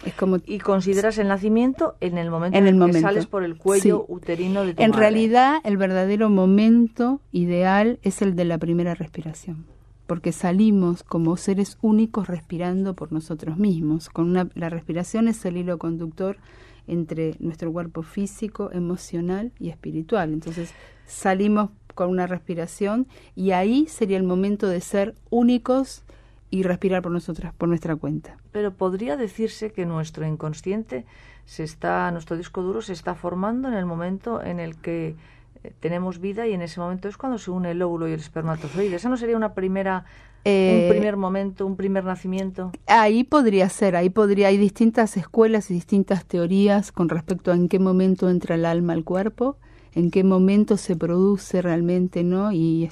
Es como, ¿y consideras el nacimiento en el momento en el que sales por el cuello uterino de tu madre? En realidad, el verdadero momento ideal es el de la primera respiración, porque salimos como seres únicos respirando por nosotros mismos. La respiración es el hilo conductor entre nuestro cuerpo físico, emocional y espiritual. Entonces, salimos con una respiración y ahí sería el momento de ser únicos y respirar por nuestra cuenta. Pero podría decirse que nuestro inconsciente nuestro disco duro se está formando en el momento en el que tenemos vida, y en ese momento es cuando se une el óvulo y el espermatozoide. ¿Esa no sería un primer momento, un primer nacimiento? Ahí podría ser, hay distintas escuelas y distintas teorías con respecto a en qué momento entra el alma al cuerpo, en qué momento se produce realmente, ¿no? Y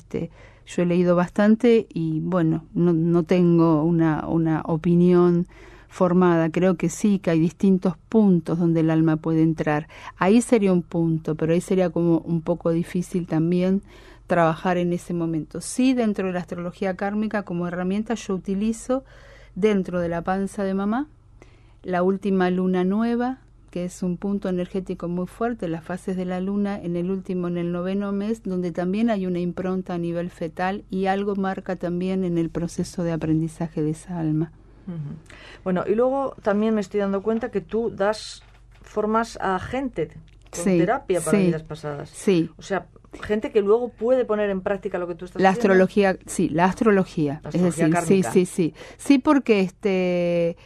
yo he leído bastante y bueno, no tengo una opinión formada. Creo que sí, que hay distintos puntos donde el alma puede entrar. Ahí sería un punto, pero ahí sería como un poco difícil también trabajar en ese momento. Sí, dentro de la astrología kármica como herramienta yo utilizo dentro de la panza de mamá la última luna nueva, que es un punto energético muy fuerte, las fases de la luna en el 9º mes, donde también hay una impronta a nivel fetal y algo marca también en el proceso de aprendizaje de esa alma. Uh-huh. Bueno, y luego también me estoy dando cuenta que tú das formas a gente con terapia para vidas pasadas. Sí. O sea, gente que luego puede poner en práctica lo que tú estás la haciendo. Astrología, sí, la astrología. Es decir, kármica. Sí, porque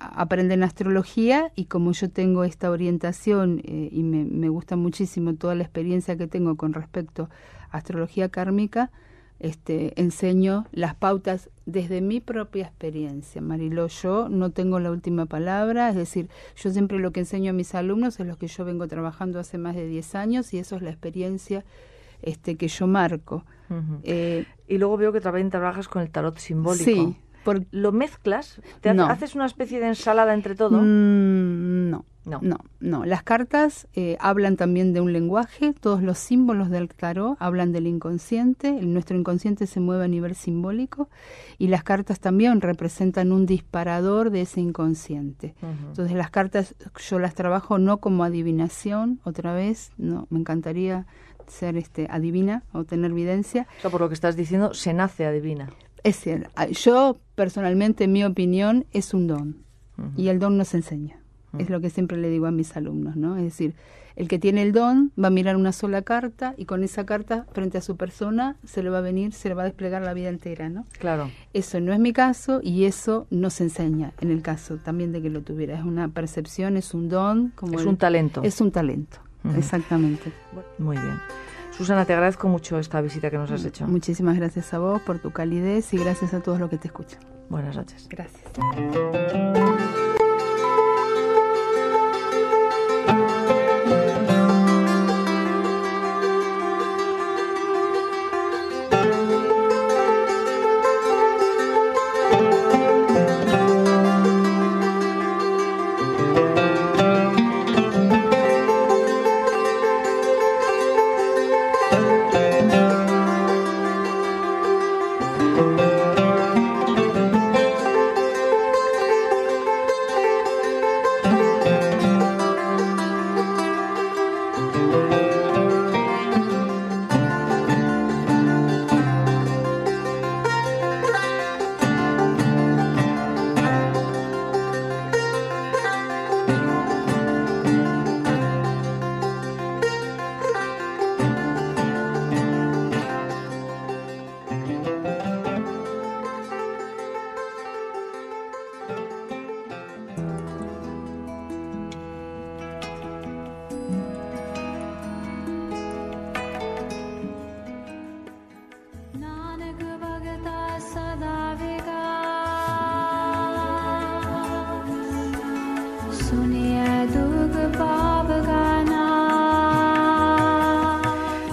aprenden astrología y como yo tengo esta orientación y me gusta muchísimo toda la experiencia que tengo con respecto a astrología kármica, enseño las pautas desde mi propia experiencia, Mariló. Yo no tengo la última palabra, es decir, yo siempre lo que enseño a mis alumnos es lo que yo vengo trabajando hace más de 10 años y eso es la experiencia que yo marco. Uh-huh. Y luego veo que también trabajas con el tarot simbólico. Sí. ¿Lo mezclas? No. ¿Haces una especie de ensalada entre todo? No. Las cartas hablan también de un lenguaje. Todos los símbolos del tarot hablan del inconsciente. Nuestro inconsciente se mueve a nivel simbólico y las cartas también representan un disparador de ese inconsciente. Uh-huh. Entonces las cartas yo las trabajo no como adivinación, otra vez, no, me encantaría ser adivina o tener evidencia. O sea, por lo que estás diciendo, se nace adivina. Es cierto. Yo, personalmente, en mi opinión, es un don. Uh-huh. Y el don no se enseña. Uh-huh. Es lo que siempre le digo a mis alumnos, ¿no? Es decir, el que tiene el don va a mirar una sola carta y con esa carta, frente a su persona, se le va a desplegar la vida entera, ¿no? Claro. Eso no es mi caso y eso no se enseña en el caso también de que lo tuviera. Es una percepción, es un don. Un talento. Es un talento, uh-huh. Exactamente. Muy bien. Susana, te agradezco mucho esta visita que nos has hecho. Muchísimas gracias a vos por tu calidez y gracias a todos los que te escuchan. Buenas noches. Gracias.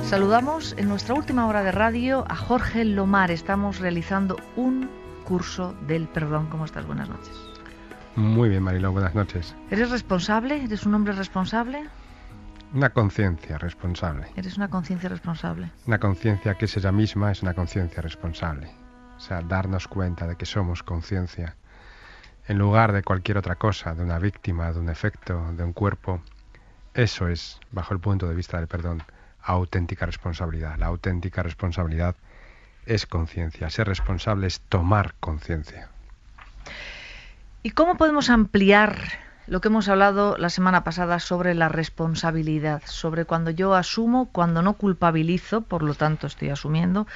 Saludamos en nuestra última hora de radio a Jorge Lomar. Estamos realizando un curso del perdón. ¿Cómo estás? Buenas noches. Muy bien, Mariló, buenas noches. ¿Eres responsable? ¿Eres un hombre responsable? Una conciencia responsable. ¿Eres una conciencia responsable? Una conciencia que es ella misma, es una conciencia responsable. O sea, darnos cuenta de que somos conciencia en lugar de cualquier otra cosa, de una víctima, de un efecto, de un cuerpo. Eso es, bajo el punto de vista del perdón, auténtica responsabilidad. La auténtica responsabilidad es conciencia. Ser responsable es tomar conciencia. ¿Y cómo podemos ampliar lo que hemos hablado la semana pasada sobre la responsabilidad? Sobre cuando yo asumo, cuando no culpabilizo, por lo tanto estoy asumiendo,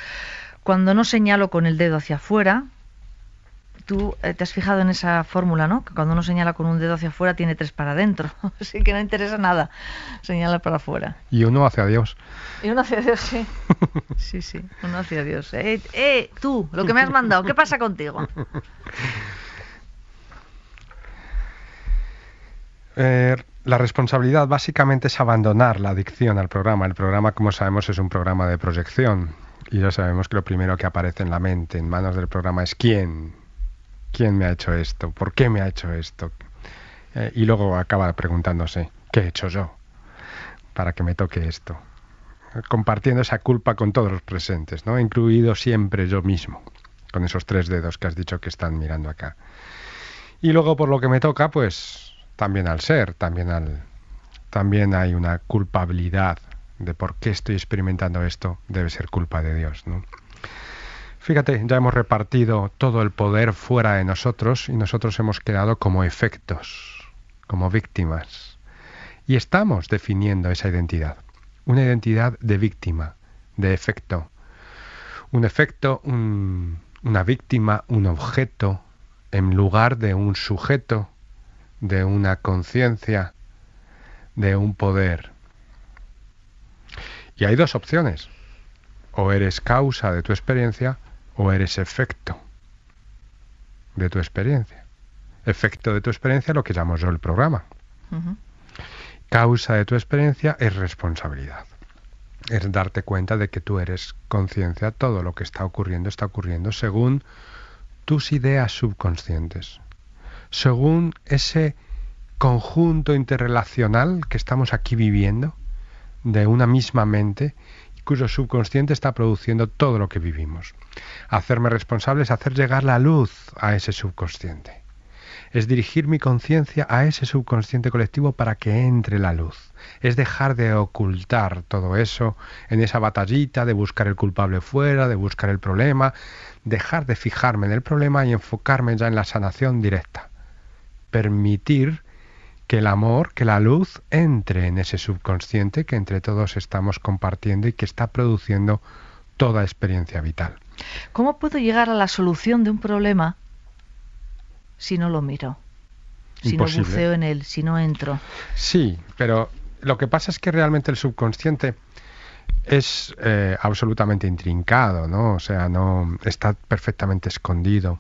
cuando no señalo con el dedo hacia afuera. Tú te has fijado en esa fórmula, ¿no? Que cuando uno señala con un dedo hacia afuera tiene 3 para adentro. Así que no interesa nada señalar para afuera. Y uno hacia Dios. Y uno hacia Dios, sí. Sí, uno hacia Dios. Tú, lo que me has mandado, ¿qué pasa contigo? La responsabilidad básicamente es abandonar la adicción al programa. El programa, como sabemos, es un programa de proyección. Y ya sabemos que lo primero que aparece en la mente, en manos del programa, es quién ¿Quién me ha hecho esto? ¿Por qué me ha hecho esto? Y luego acaba preguntándose, ¿qué he hecho yo para que me toque esto? Compartiendo esa culpa con todos los presentes, ¿no? Incluido siempre yo mismo, con esos 3 dedos que has dicho que están mirando acá. Y luego por lo que me toca, pues también al ser, también hay una culpabilidad de por qué estoy experimentando esto, debe ser culpa de Dios, ¿no? Fíjate, ya hemos repartido todo el poder fuera de nosotros y nosotros hemos quedado como efectos, como víctimas. Y estamos definiendo esa identidad, una identidad de víctima, de efecto. Un efecto, una víctima, un objeto, en lugar de un sujeto, de una conciencia, de un poder. Y hay 2 opciones. O eres causa de tu experiencia o eres efecto de tu experiencia. Efecto de tu experiencia, lo que llamo yo el programa. Causa de tu experiencia es responsabilidad. Es darte cuenta de que tú eres conciencia, todo lo que está ocurriendo según tus ideas subconscientes, según ese conjunto interrelacional que estamos aquí viviendo de una misma mente cuyo subconsciente está produciendo todo lo que vivimos. Hacerme responsable es hacer llegar la luz a ese subconsciente. Es dirigir mi conciencia a ese subconsciente colectivo para que entre la luz. Es dejar de ocultar todo eso en esa batallita de buscar el culpable fuera, de buscar el problema, dejar de fijarme en el problema y enfocarme ya en la sanación directa. Permitir que el amor, que la luz entre en ese subconsciente que entre todos estamos compartiendo y que está produciendo toda experiencia vital. ¿Cómo puedo llegar a la solución de un problema si no lo miro? Si Imposible. No buceo en él, si no entro. Sí, pero lo que pasa es que realmente el subconsciente es absolutamente intrincado, ¿no? O sea, no está perfectamente escondido.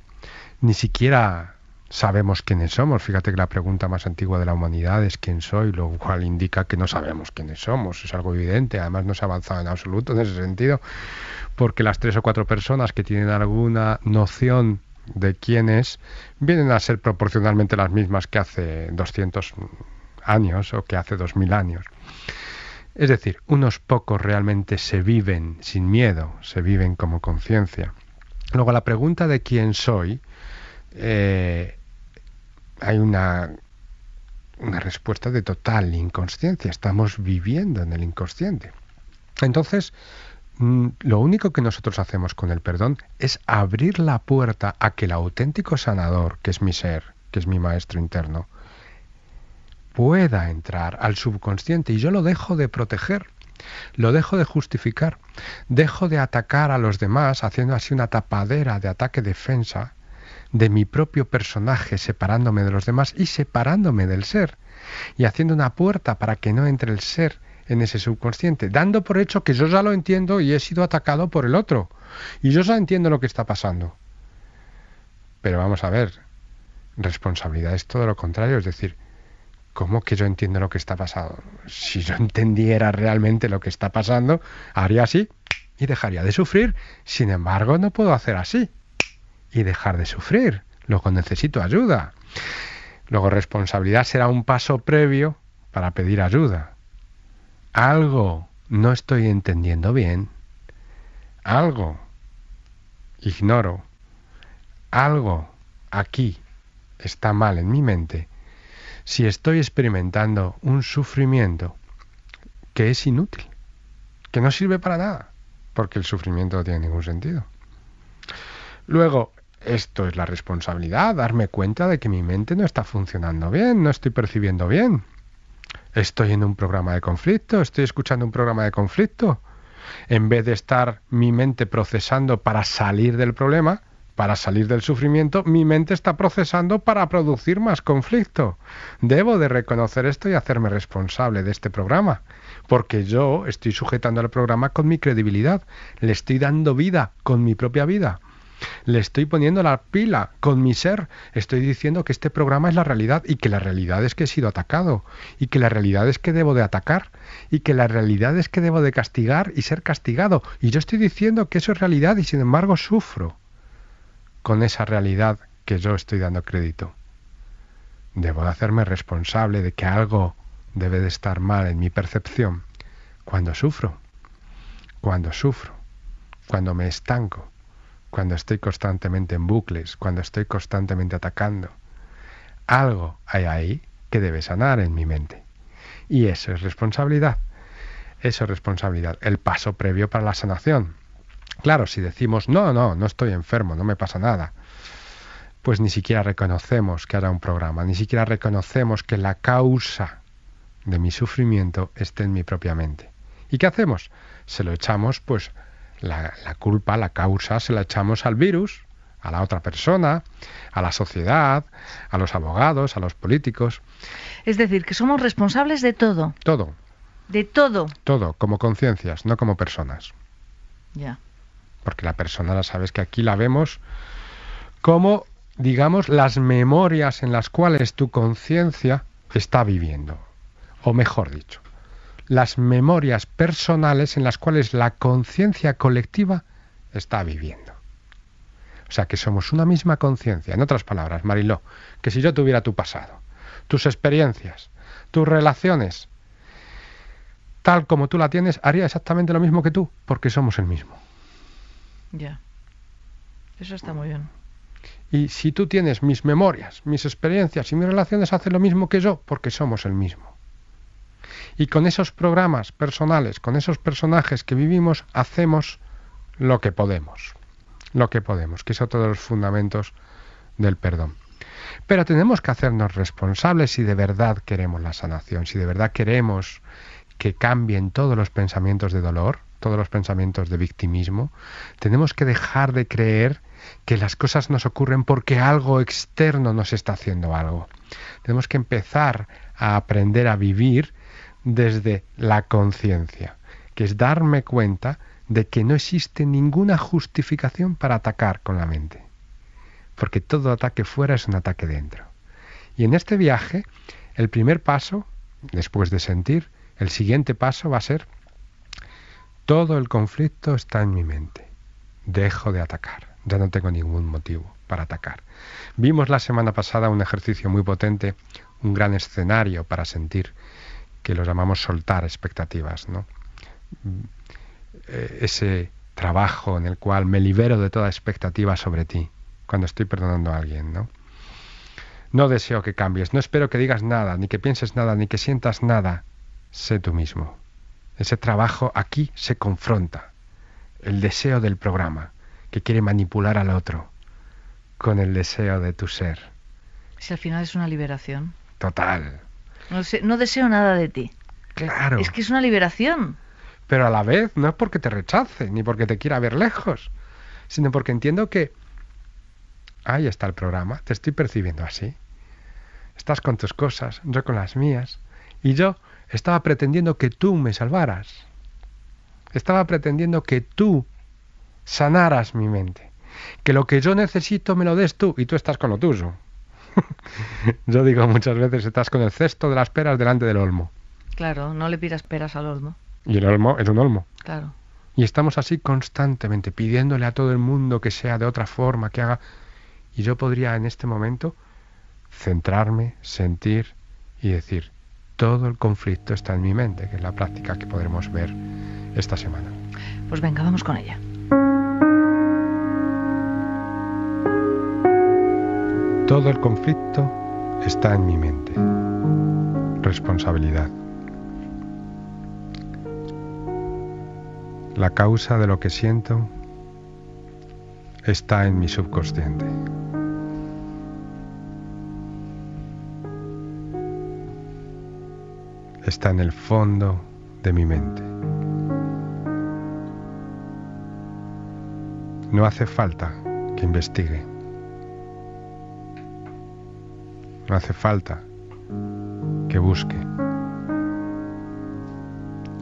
Ni siquiera sabemos quiénes somos. Fíjate que la pregunta más antigua de la humanidad es ¿quién soy? Lo cual indica que no sabemos quiénes somos. Es algo evidente. Además no se ha avanzado en absoluto en ese sentido, porque las 3 o 4 personas que tienen alguna noción de quién es vienen a ser proporcionalmente las mismas que hace 200 años o que hace 2000 años. Es decir, unos pocos realmente se viven sin miedo, se viven como conciencia. Luego, la pregunta de quién soy, hay una respuesta de total inconsciencia. Estamos viviendo en el inconsciente. Entonces, lo único que nosotros hacemos con el perdón es abrir la puerta a que el auténtico sanador, que es mi ser, que es mi maestro interno, pueda entrar al subconsciente y yo lo dejo de proteger, lo dejo de justificar, dejo de atacar a los demás haciendo así una tapadera de ataque-defensa de mi propio personaje, separándome de los demás y separándome del ser y haciendo una puerta para que no entre el ser en ese subconsciente, dando por hecho que yo ya lo entiendo y he sido atacado por el otro y yo ya entiendo lo que está pasando. Pero vamos a ver, responsabilidad es todo lo contrario, es decir, ¿cómo que yo entiendo lo que está pasando? Si yo entendiera realmente lo que está pasando, haría así y dejaría de sufrir. Sin embargo, no puedo hacer así y dejar de sufrir. Luego necesito ayuda. Luego responsabilidad será un paso previo para pedir ayuda. Algo no estoy entendiendo bien. Algo ignoro. Algo aquí está mal en mi mente. Si estoy experimentando un sufrimiento que es inútil, que no sirve para nada, porque el sufrimiento no tiene ningún sentido. Luego, esto es la responsabilidad, darme cuenta de que mi mente no está funcionando bien, no estoy percibiendo bien. Estoy en un programa de conflicto, estoy escuchando un programa de conflicto. En vez de estar mi mente procesando para salir del problema, para salir del sufrimiento, mi mente está procesando para producir más conflicto. Debo de reconocer esto y hacerme responsable de este programa, porque yo estoy sujetando al programa con mi credibilidad, le estoy dando vida con mi propia vida, le estoy poniendo la pila con mi ser, estoy diciendo que este programa es la realidad y que la realidad es que he sido atacado y que la realidad es que debo de atacar y que la realidad es que debo de castigar y ser castigado, y yo estoy diciendo que eso es realidad y sin embargo sufro con esa realidad que yo estoy dando crédito. Debo de hacerme responsable de que algo debe de estar mal en mi percepción cuando sufro, cuando me estanco, cuando estoy constantemente en bucles, cuando estoy constantemente atacando. Algo hay ahí que debe sanar en mi mente. Y eso es responsabilidad. Eso es responsabilidad. El paso previo para la sanación. Claro, si decimos, no estoy enfermo, no me pasa nada, pues ni siquiera reconocemos que haya un programa, ni siquiera reconocemos que la causa de mi sufrimiento esté en mi propia mente. ¿Y qué hacemos? Se lo echamos, pues, la culpa, la causa, se la echamos al virus, a la otra persona, a la sociedad, a los abogados, a los políticos. Es decir, que somos responsables de todo. Todo. De todo. Todo, como conciencias, no como personas. Ya. Porque la persona, la sabes que aquí la vemos como, digamos, las memorias en las cuales tu conciencia está viviendo. O mejor dicho, las memorias personales en las cuales la conciencia colectiva está viviendo. O sea, que somos una misma conciencia. En otras palabras, Mariló, que si yo tuviera tu pasado, tus experiencias, tus relaciones, tal como tú la tienes, haría exactamente lo mismo que tú, porque somos el mismo. Ya. Eso está muy bien. Y si tú tienes mis memorias, mis experiencias y mis relaciones, haces lo mismo que yo, porque somos el mismo. Y con esos programas personales, con esos personajes que vivimos, hacemos lo que podemos. Lo que podemos, que es otro de los fundamentos del perdón. Pero tenemos que hacernos responsables si de verdad queremos la sanación, si de verdad queremos que cambien todos los pensamientos de dolor, todos los pensamientos de victimismo. Tenemos que dejar de creer que las cosas nos ocurren porque algo externo nos está haciendo algo. Tenemos que empezar a aprender a vivir desde la conciencia, que es darme cuenta de que no existe ninguna justificación para atacar con la mente, porque todo ataque fuera es un ataque dentro. Y en este viaje, el primer paso, después de sentir, el siguiente paso va a ser: todo el conflicto está en mi mente, dejo de atacar, ya no tengo ningún motivo para atacar. Vimos la semana pasada un ejercicio muy potente, un gran escenario para sentir, que lo llamamos soltar expectativas, ¿no? Ese trabajo en el cual me libero de toda expectativa sobre ti cuando estoy perdonando a alguien, ¿no? No deseo que cambies, no espero que digas nada, ni que pienses nada, ni que sientas nada. Sé tú mismo. Ese trabajo aquí se confronta. El deseo del programa, que quiere manipular al otro, con el deseo de tu ser. Si al final es una liberación. Total. No deseo nada de ti. Claro. Es que es una liberación. Pero a la vez no es porque te rechace, ni porque te quiera ver lejos, sino porque entiendo que ahí está el programa, te estoy percibiendo así. Estás con tus cosas, yo con las mías, y yo estaba pretendiendo que tú me salvaras. Estaba pretendiendo que tú sanaras mi mente. Que lo que yo necesito me lo des tú, y tú estás con lo tuyo. Yo digo muchas veces, estás con el cesto de las peras delante del olmo. Claro, no le pidas peras al olmo. Y el olmo es un olmo. Claro. Y estamos así constantemente, pidiéndole a todo el mundo que sea de otra forma, que haga... Y yo podría en este momento centrarme, sentir y decir, todo el conflicto está en mi mente, que es la práctica que podremos ver esta semana. Pues venga, vamos con ella. Todo el conflicto está en mi mente. Responsabilidad. La causa de lo que siento está en mi subconsciente. Está en el fondo de mi mente. No hace falta que investigue. No hace falta que busque.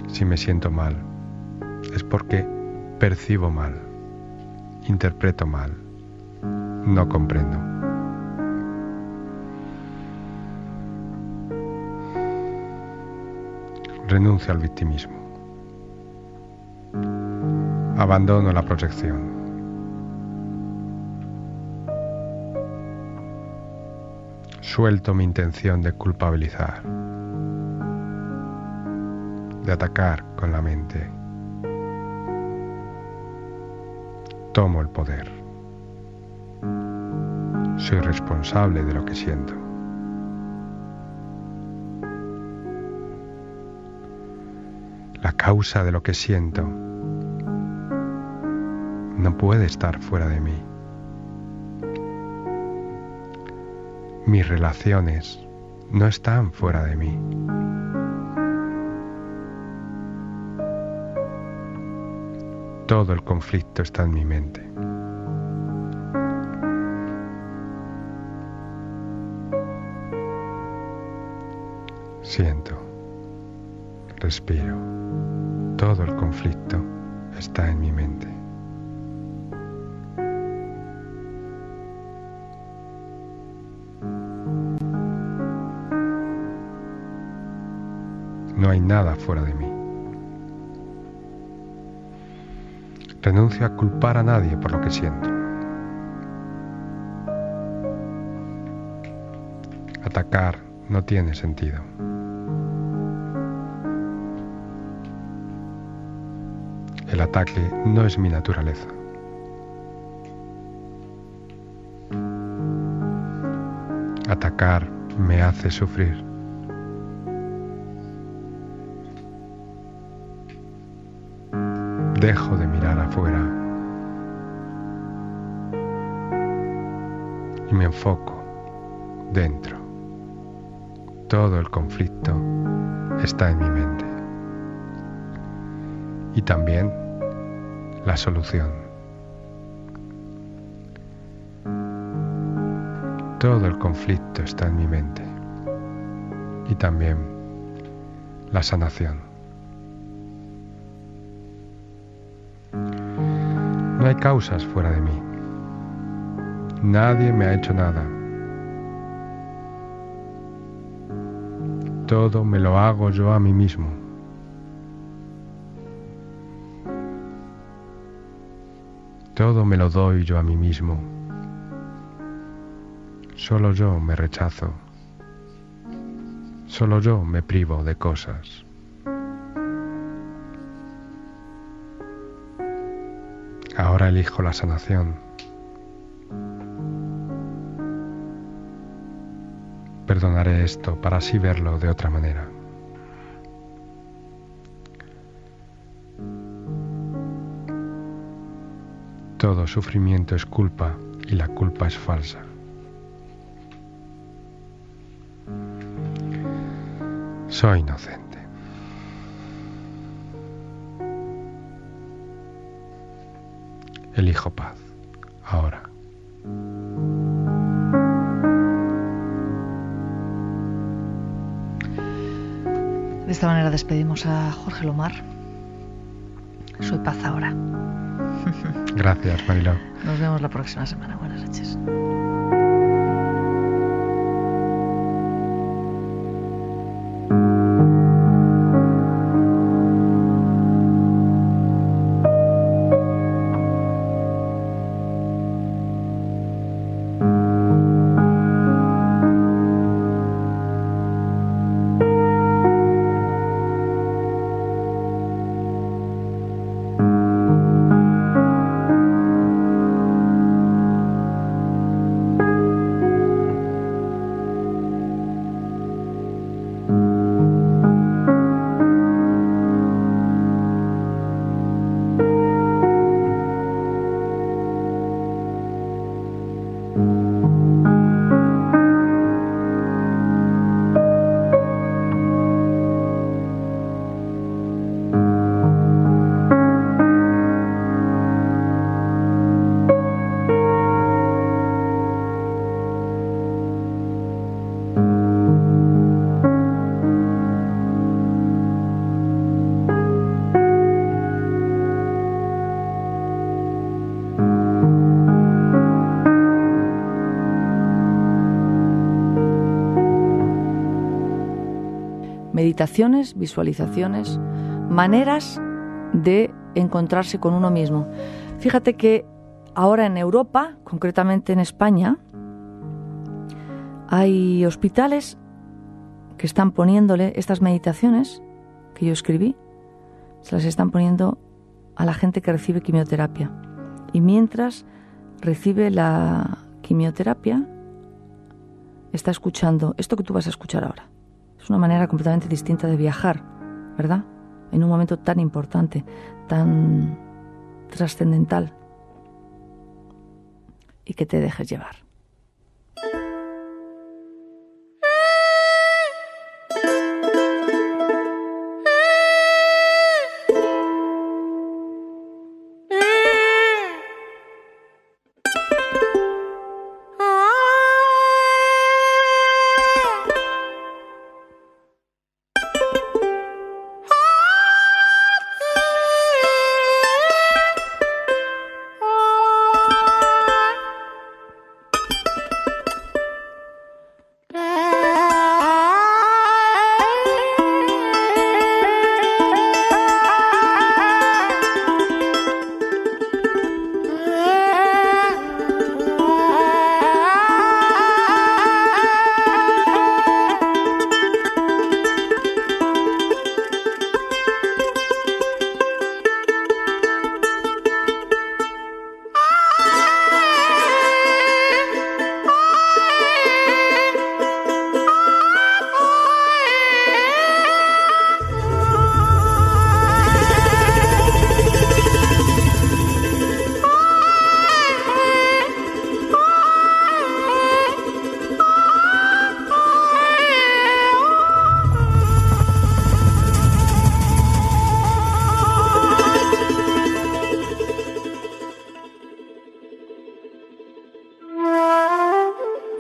Si me siento mal, es porque percibo mal, interpreto mal, no comprendo. Renuncio al victimismo. Abandono la proyección. Suelto mi intención de culpabilizar, de atacar con la mente. Tomo el poder. Soy responsable de lo que siento. La causa de lo que siento no puede estar fuera de mí. Mis relaciones no están fuera de mí. Todo el conflicto está en mi mente. Siento, respiro. Todo el conflicto está en mi mente. No hay nada fuera de mí. Renuncio a culpar a nadie por lo que siento. Atacar no tiene sentido. El ataque no es mi naturaleza. Atacar me hace sufrir. Dejo de mirar afuera y me enfoco dentro. Todo el conflicto está en mi mente. Y también la solución. Todo el conflicto está en mi mente. Y también la sanación. No hay causas fuera de mí. Nadie me ha hecho nada. Todo me lo hago yo a mí mismo. Todo me lo doy yo a mí mismo. Solo yo me rechazo. Solo yo me privo de cosas. Ahora elijo la sanación. Perdonaré esto para así verlo de otra manera. Todo sufrimiento es culpa y la culpa es falsa. Soy inocente. Elijo paz, ahora. De esta manera despedimos a Jorge Lomar. Soy paz ahora. Gracias, Mariló. Nos vemos la próxima semana. Buenas noches. Meditaciones, visualizaciones, maneras de encontrarse con uno mismo. Fíjate que ahora en Europa, concretamente en España, Hay hospitales que están poniéndole estas meditaciones que yo escribí, se las están poniendo a la gente que recibe quimioterapia. Y mientras recibe la quimioterapia, está escuchando esto que tú vas a escuchar ahora. Es una manera completamente distinta de viajar, ¿verdad? En un momento tan importante, tan trascendental. Y que te dejes llevar.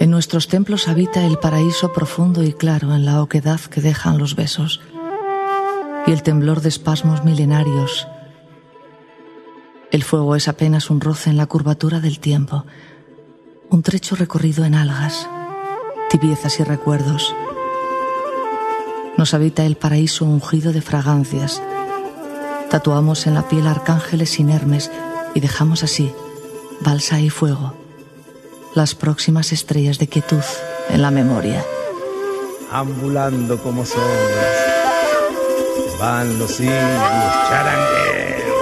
En nuestros templos habita el paraíso profundo y claro en la oquedad que dejan los besos y el temblor de espasmos milenarios. El fuego es apenas un roce en la curvatura del tiempo, un trecho recorrido en algas, tibiezas y recuerdos. Nos habita el paraíso ungido de fragancias. Tatuamos en la piel arcángeles inermes y dejamos así, balsa y fuego, las próximas estrellas de quietud en la memoria. Ambulando como sombras van los indios charangueros,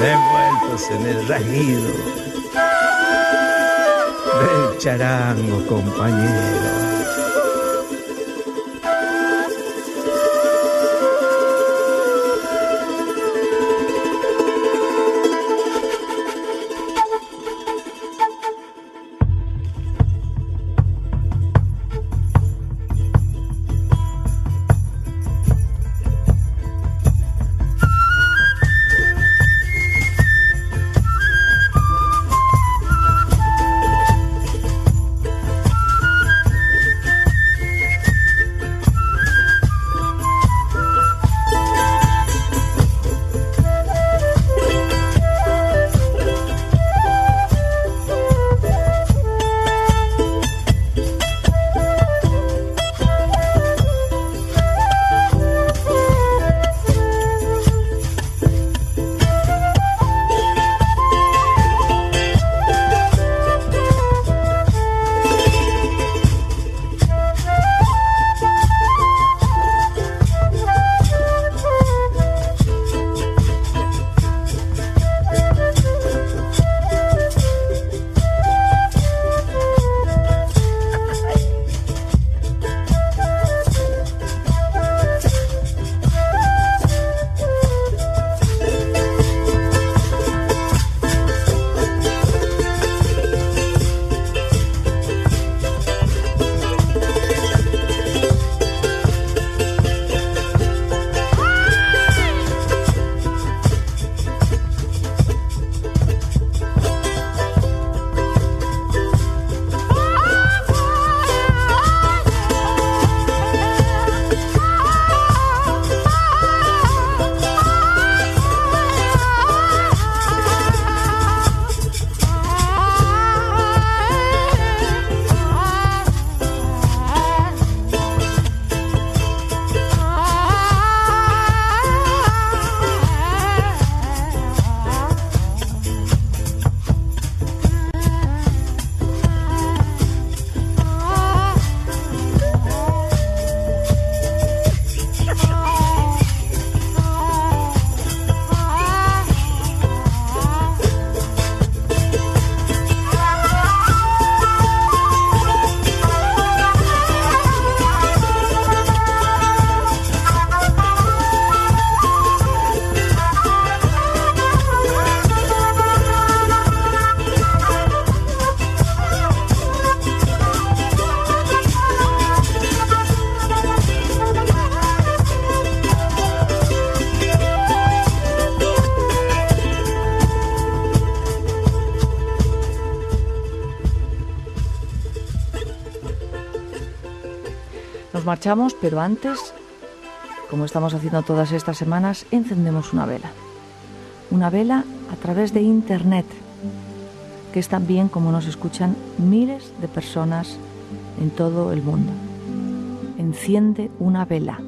envueltos en el rajido del charango, compañero. marchamos, pero antes, como estamos haciendo todas estas semanas, encendemos una vela. Una vela a través de Internet, que es también como nos escuchan miles de personas en todo el mundo. Enciende una vela.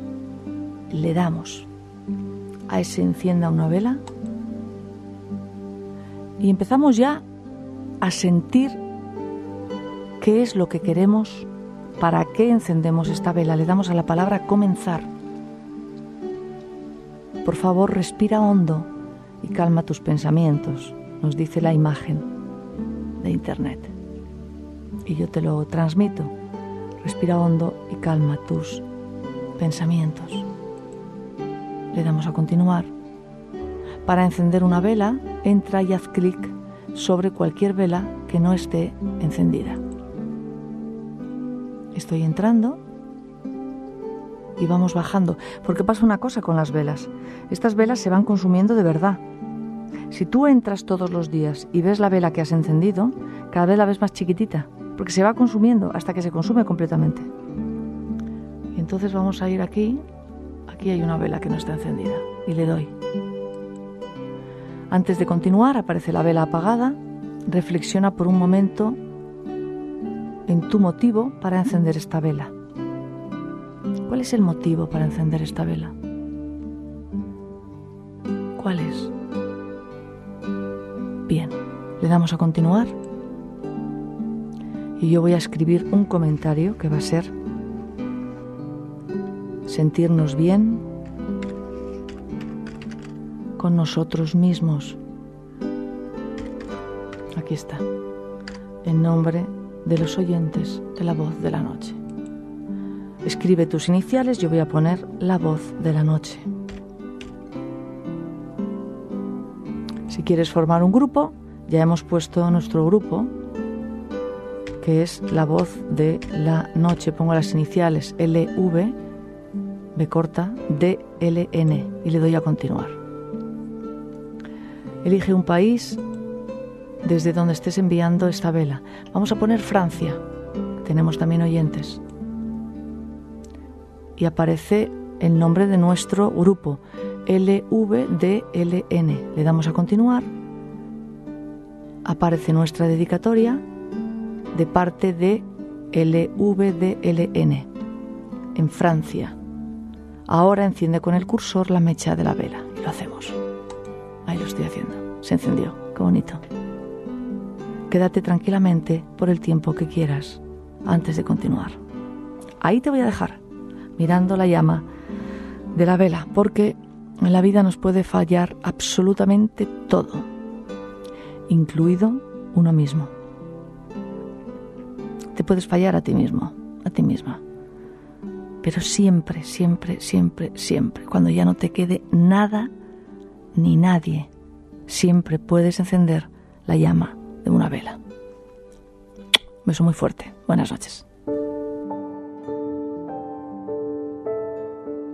Le damos a ese encienda una vela y empezamos ya a sentir qué es lo que queremos, para qué encendemos esta vela. Le damos a la palabra comenzar. Por favor, respira hondo y calma tus pensamientos, nos dice la imagen de Internet. Y yo te lo transmito. Respira hondo y calma tus pensamientos. Le damos a continuar. Para encender una vela, entra y haz clic sobre cualquier vela que no esté encendida. Estoy entrando y vamos bajando, porque pasa una cosa con las velas. Estas velas se van consumiendo de verdad. Si tú entras todos los días y ves la vela que has encendido, cada vez la ves más chiquitita, porque se va consumiendo hasta que se consume completamente. Y entonces vamos a ir aquí. Aquí hay una vela que no está encendida y le doy. Antes de continuar, aparece la vela apagada. Reflexiona por un momento en tu motivo para encender esta vela. ¿Cuál es el motivo para encender esta vela? ¿Cuál es? Bien, le damos a continuar y yo voy a escribir un comentario que va a ser: sentirnos bien con nosotros mismos. Aquí está, en nombre de los oyentes de La Voz de la Noche. Escribe tus iniciales, yo voy a poner La Voz de la Noche. Si quieres formar un grupo, ya hemos puesto nuestro grupo, que es La Voz de la Noche. Pongo las iniciales LV, B corta, DLN y le doy a continuar. Elige un país desde donde estés enviando esta vela. Vamos a poner Francia, tenemos también oyentes. Y aparece el nombre de nuestro grupo, LVDLN. Le damos a continuar. Aparece nuestra dedicatoria de parte de LVDLN en Francia. Ahora enciende con el cursor la mecha de la vela. Y lo hacemos. Ahí lo estoy haciendo. Se encendió. Qué bonito. Quédate tranquilamente por el tiempo que quieras antes de continuar. Ahí te voy a dejar, mirando la llama de la vela, porque en la vida nos puede fallar absolutamente todo, incluido uno mismo. Te puedes fallar a ti mismo, a ti misma. Pero siempre, siempre, siempre, siempre, cuando ya no te quede nada ni nadie, siempre puedes encender la llama de una vela. Un beso muy fuerte. Buenas noches.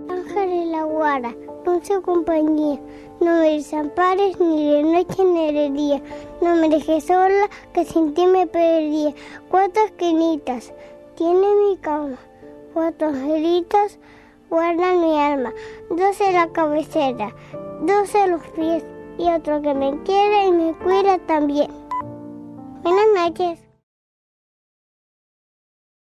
Ángel y la guara, dulce compañía, no me desampares ni de noche ni de día, no me dejes sola que sin ti me perdía. 4 esquinitas tiene mi cama, 4 angelitos guardan mi alma, 2 en la cabecera, 2 en los pies y otro que me quiere y me cuida también. Buenas noches.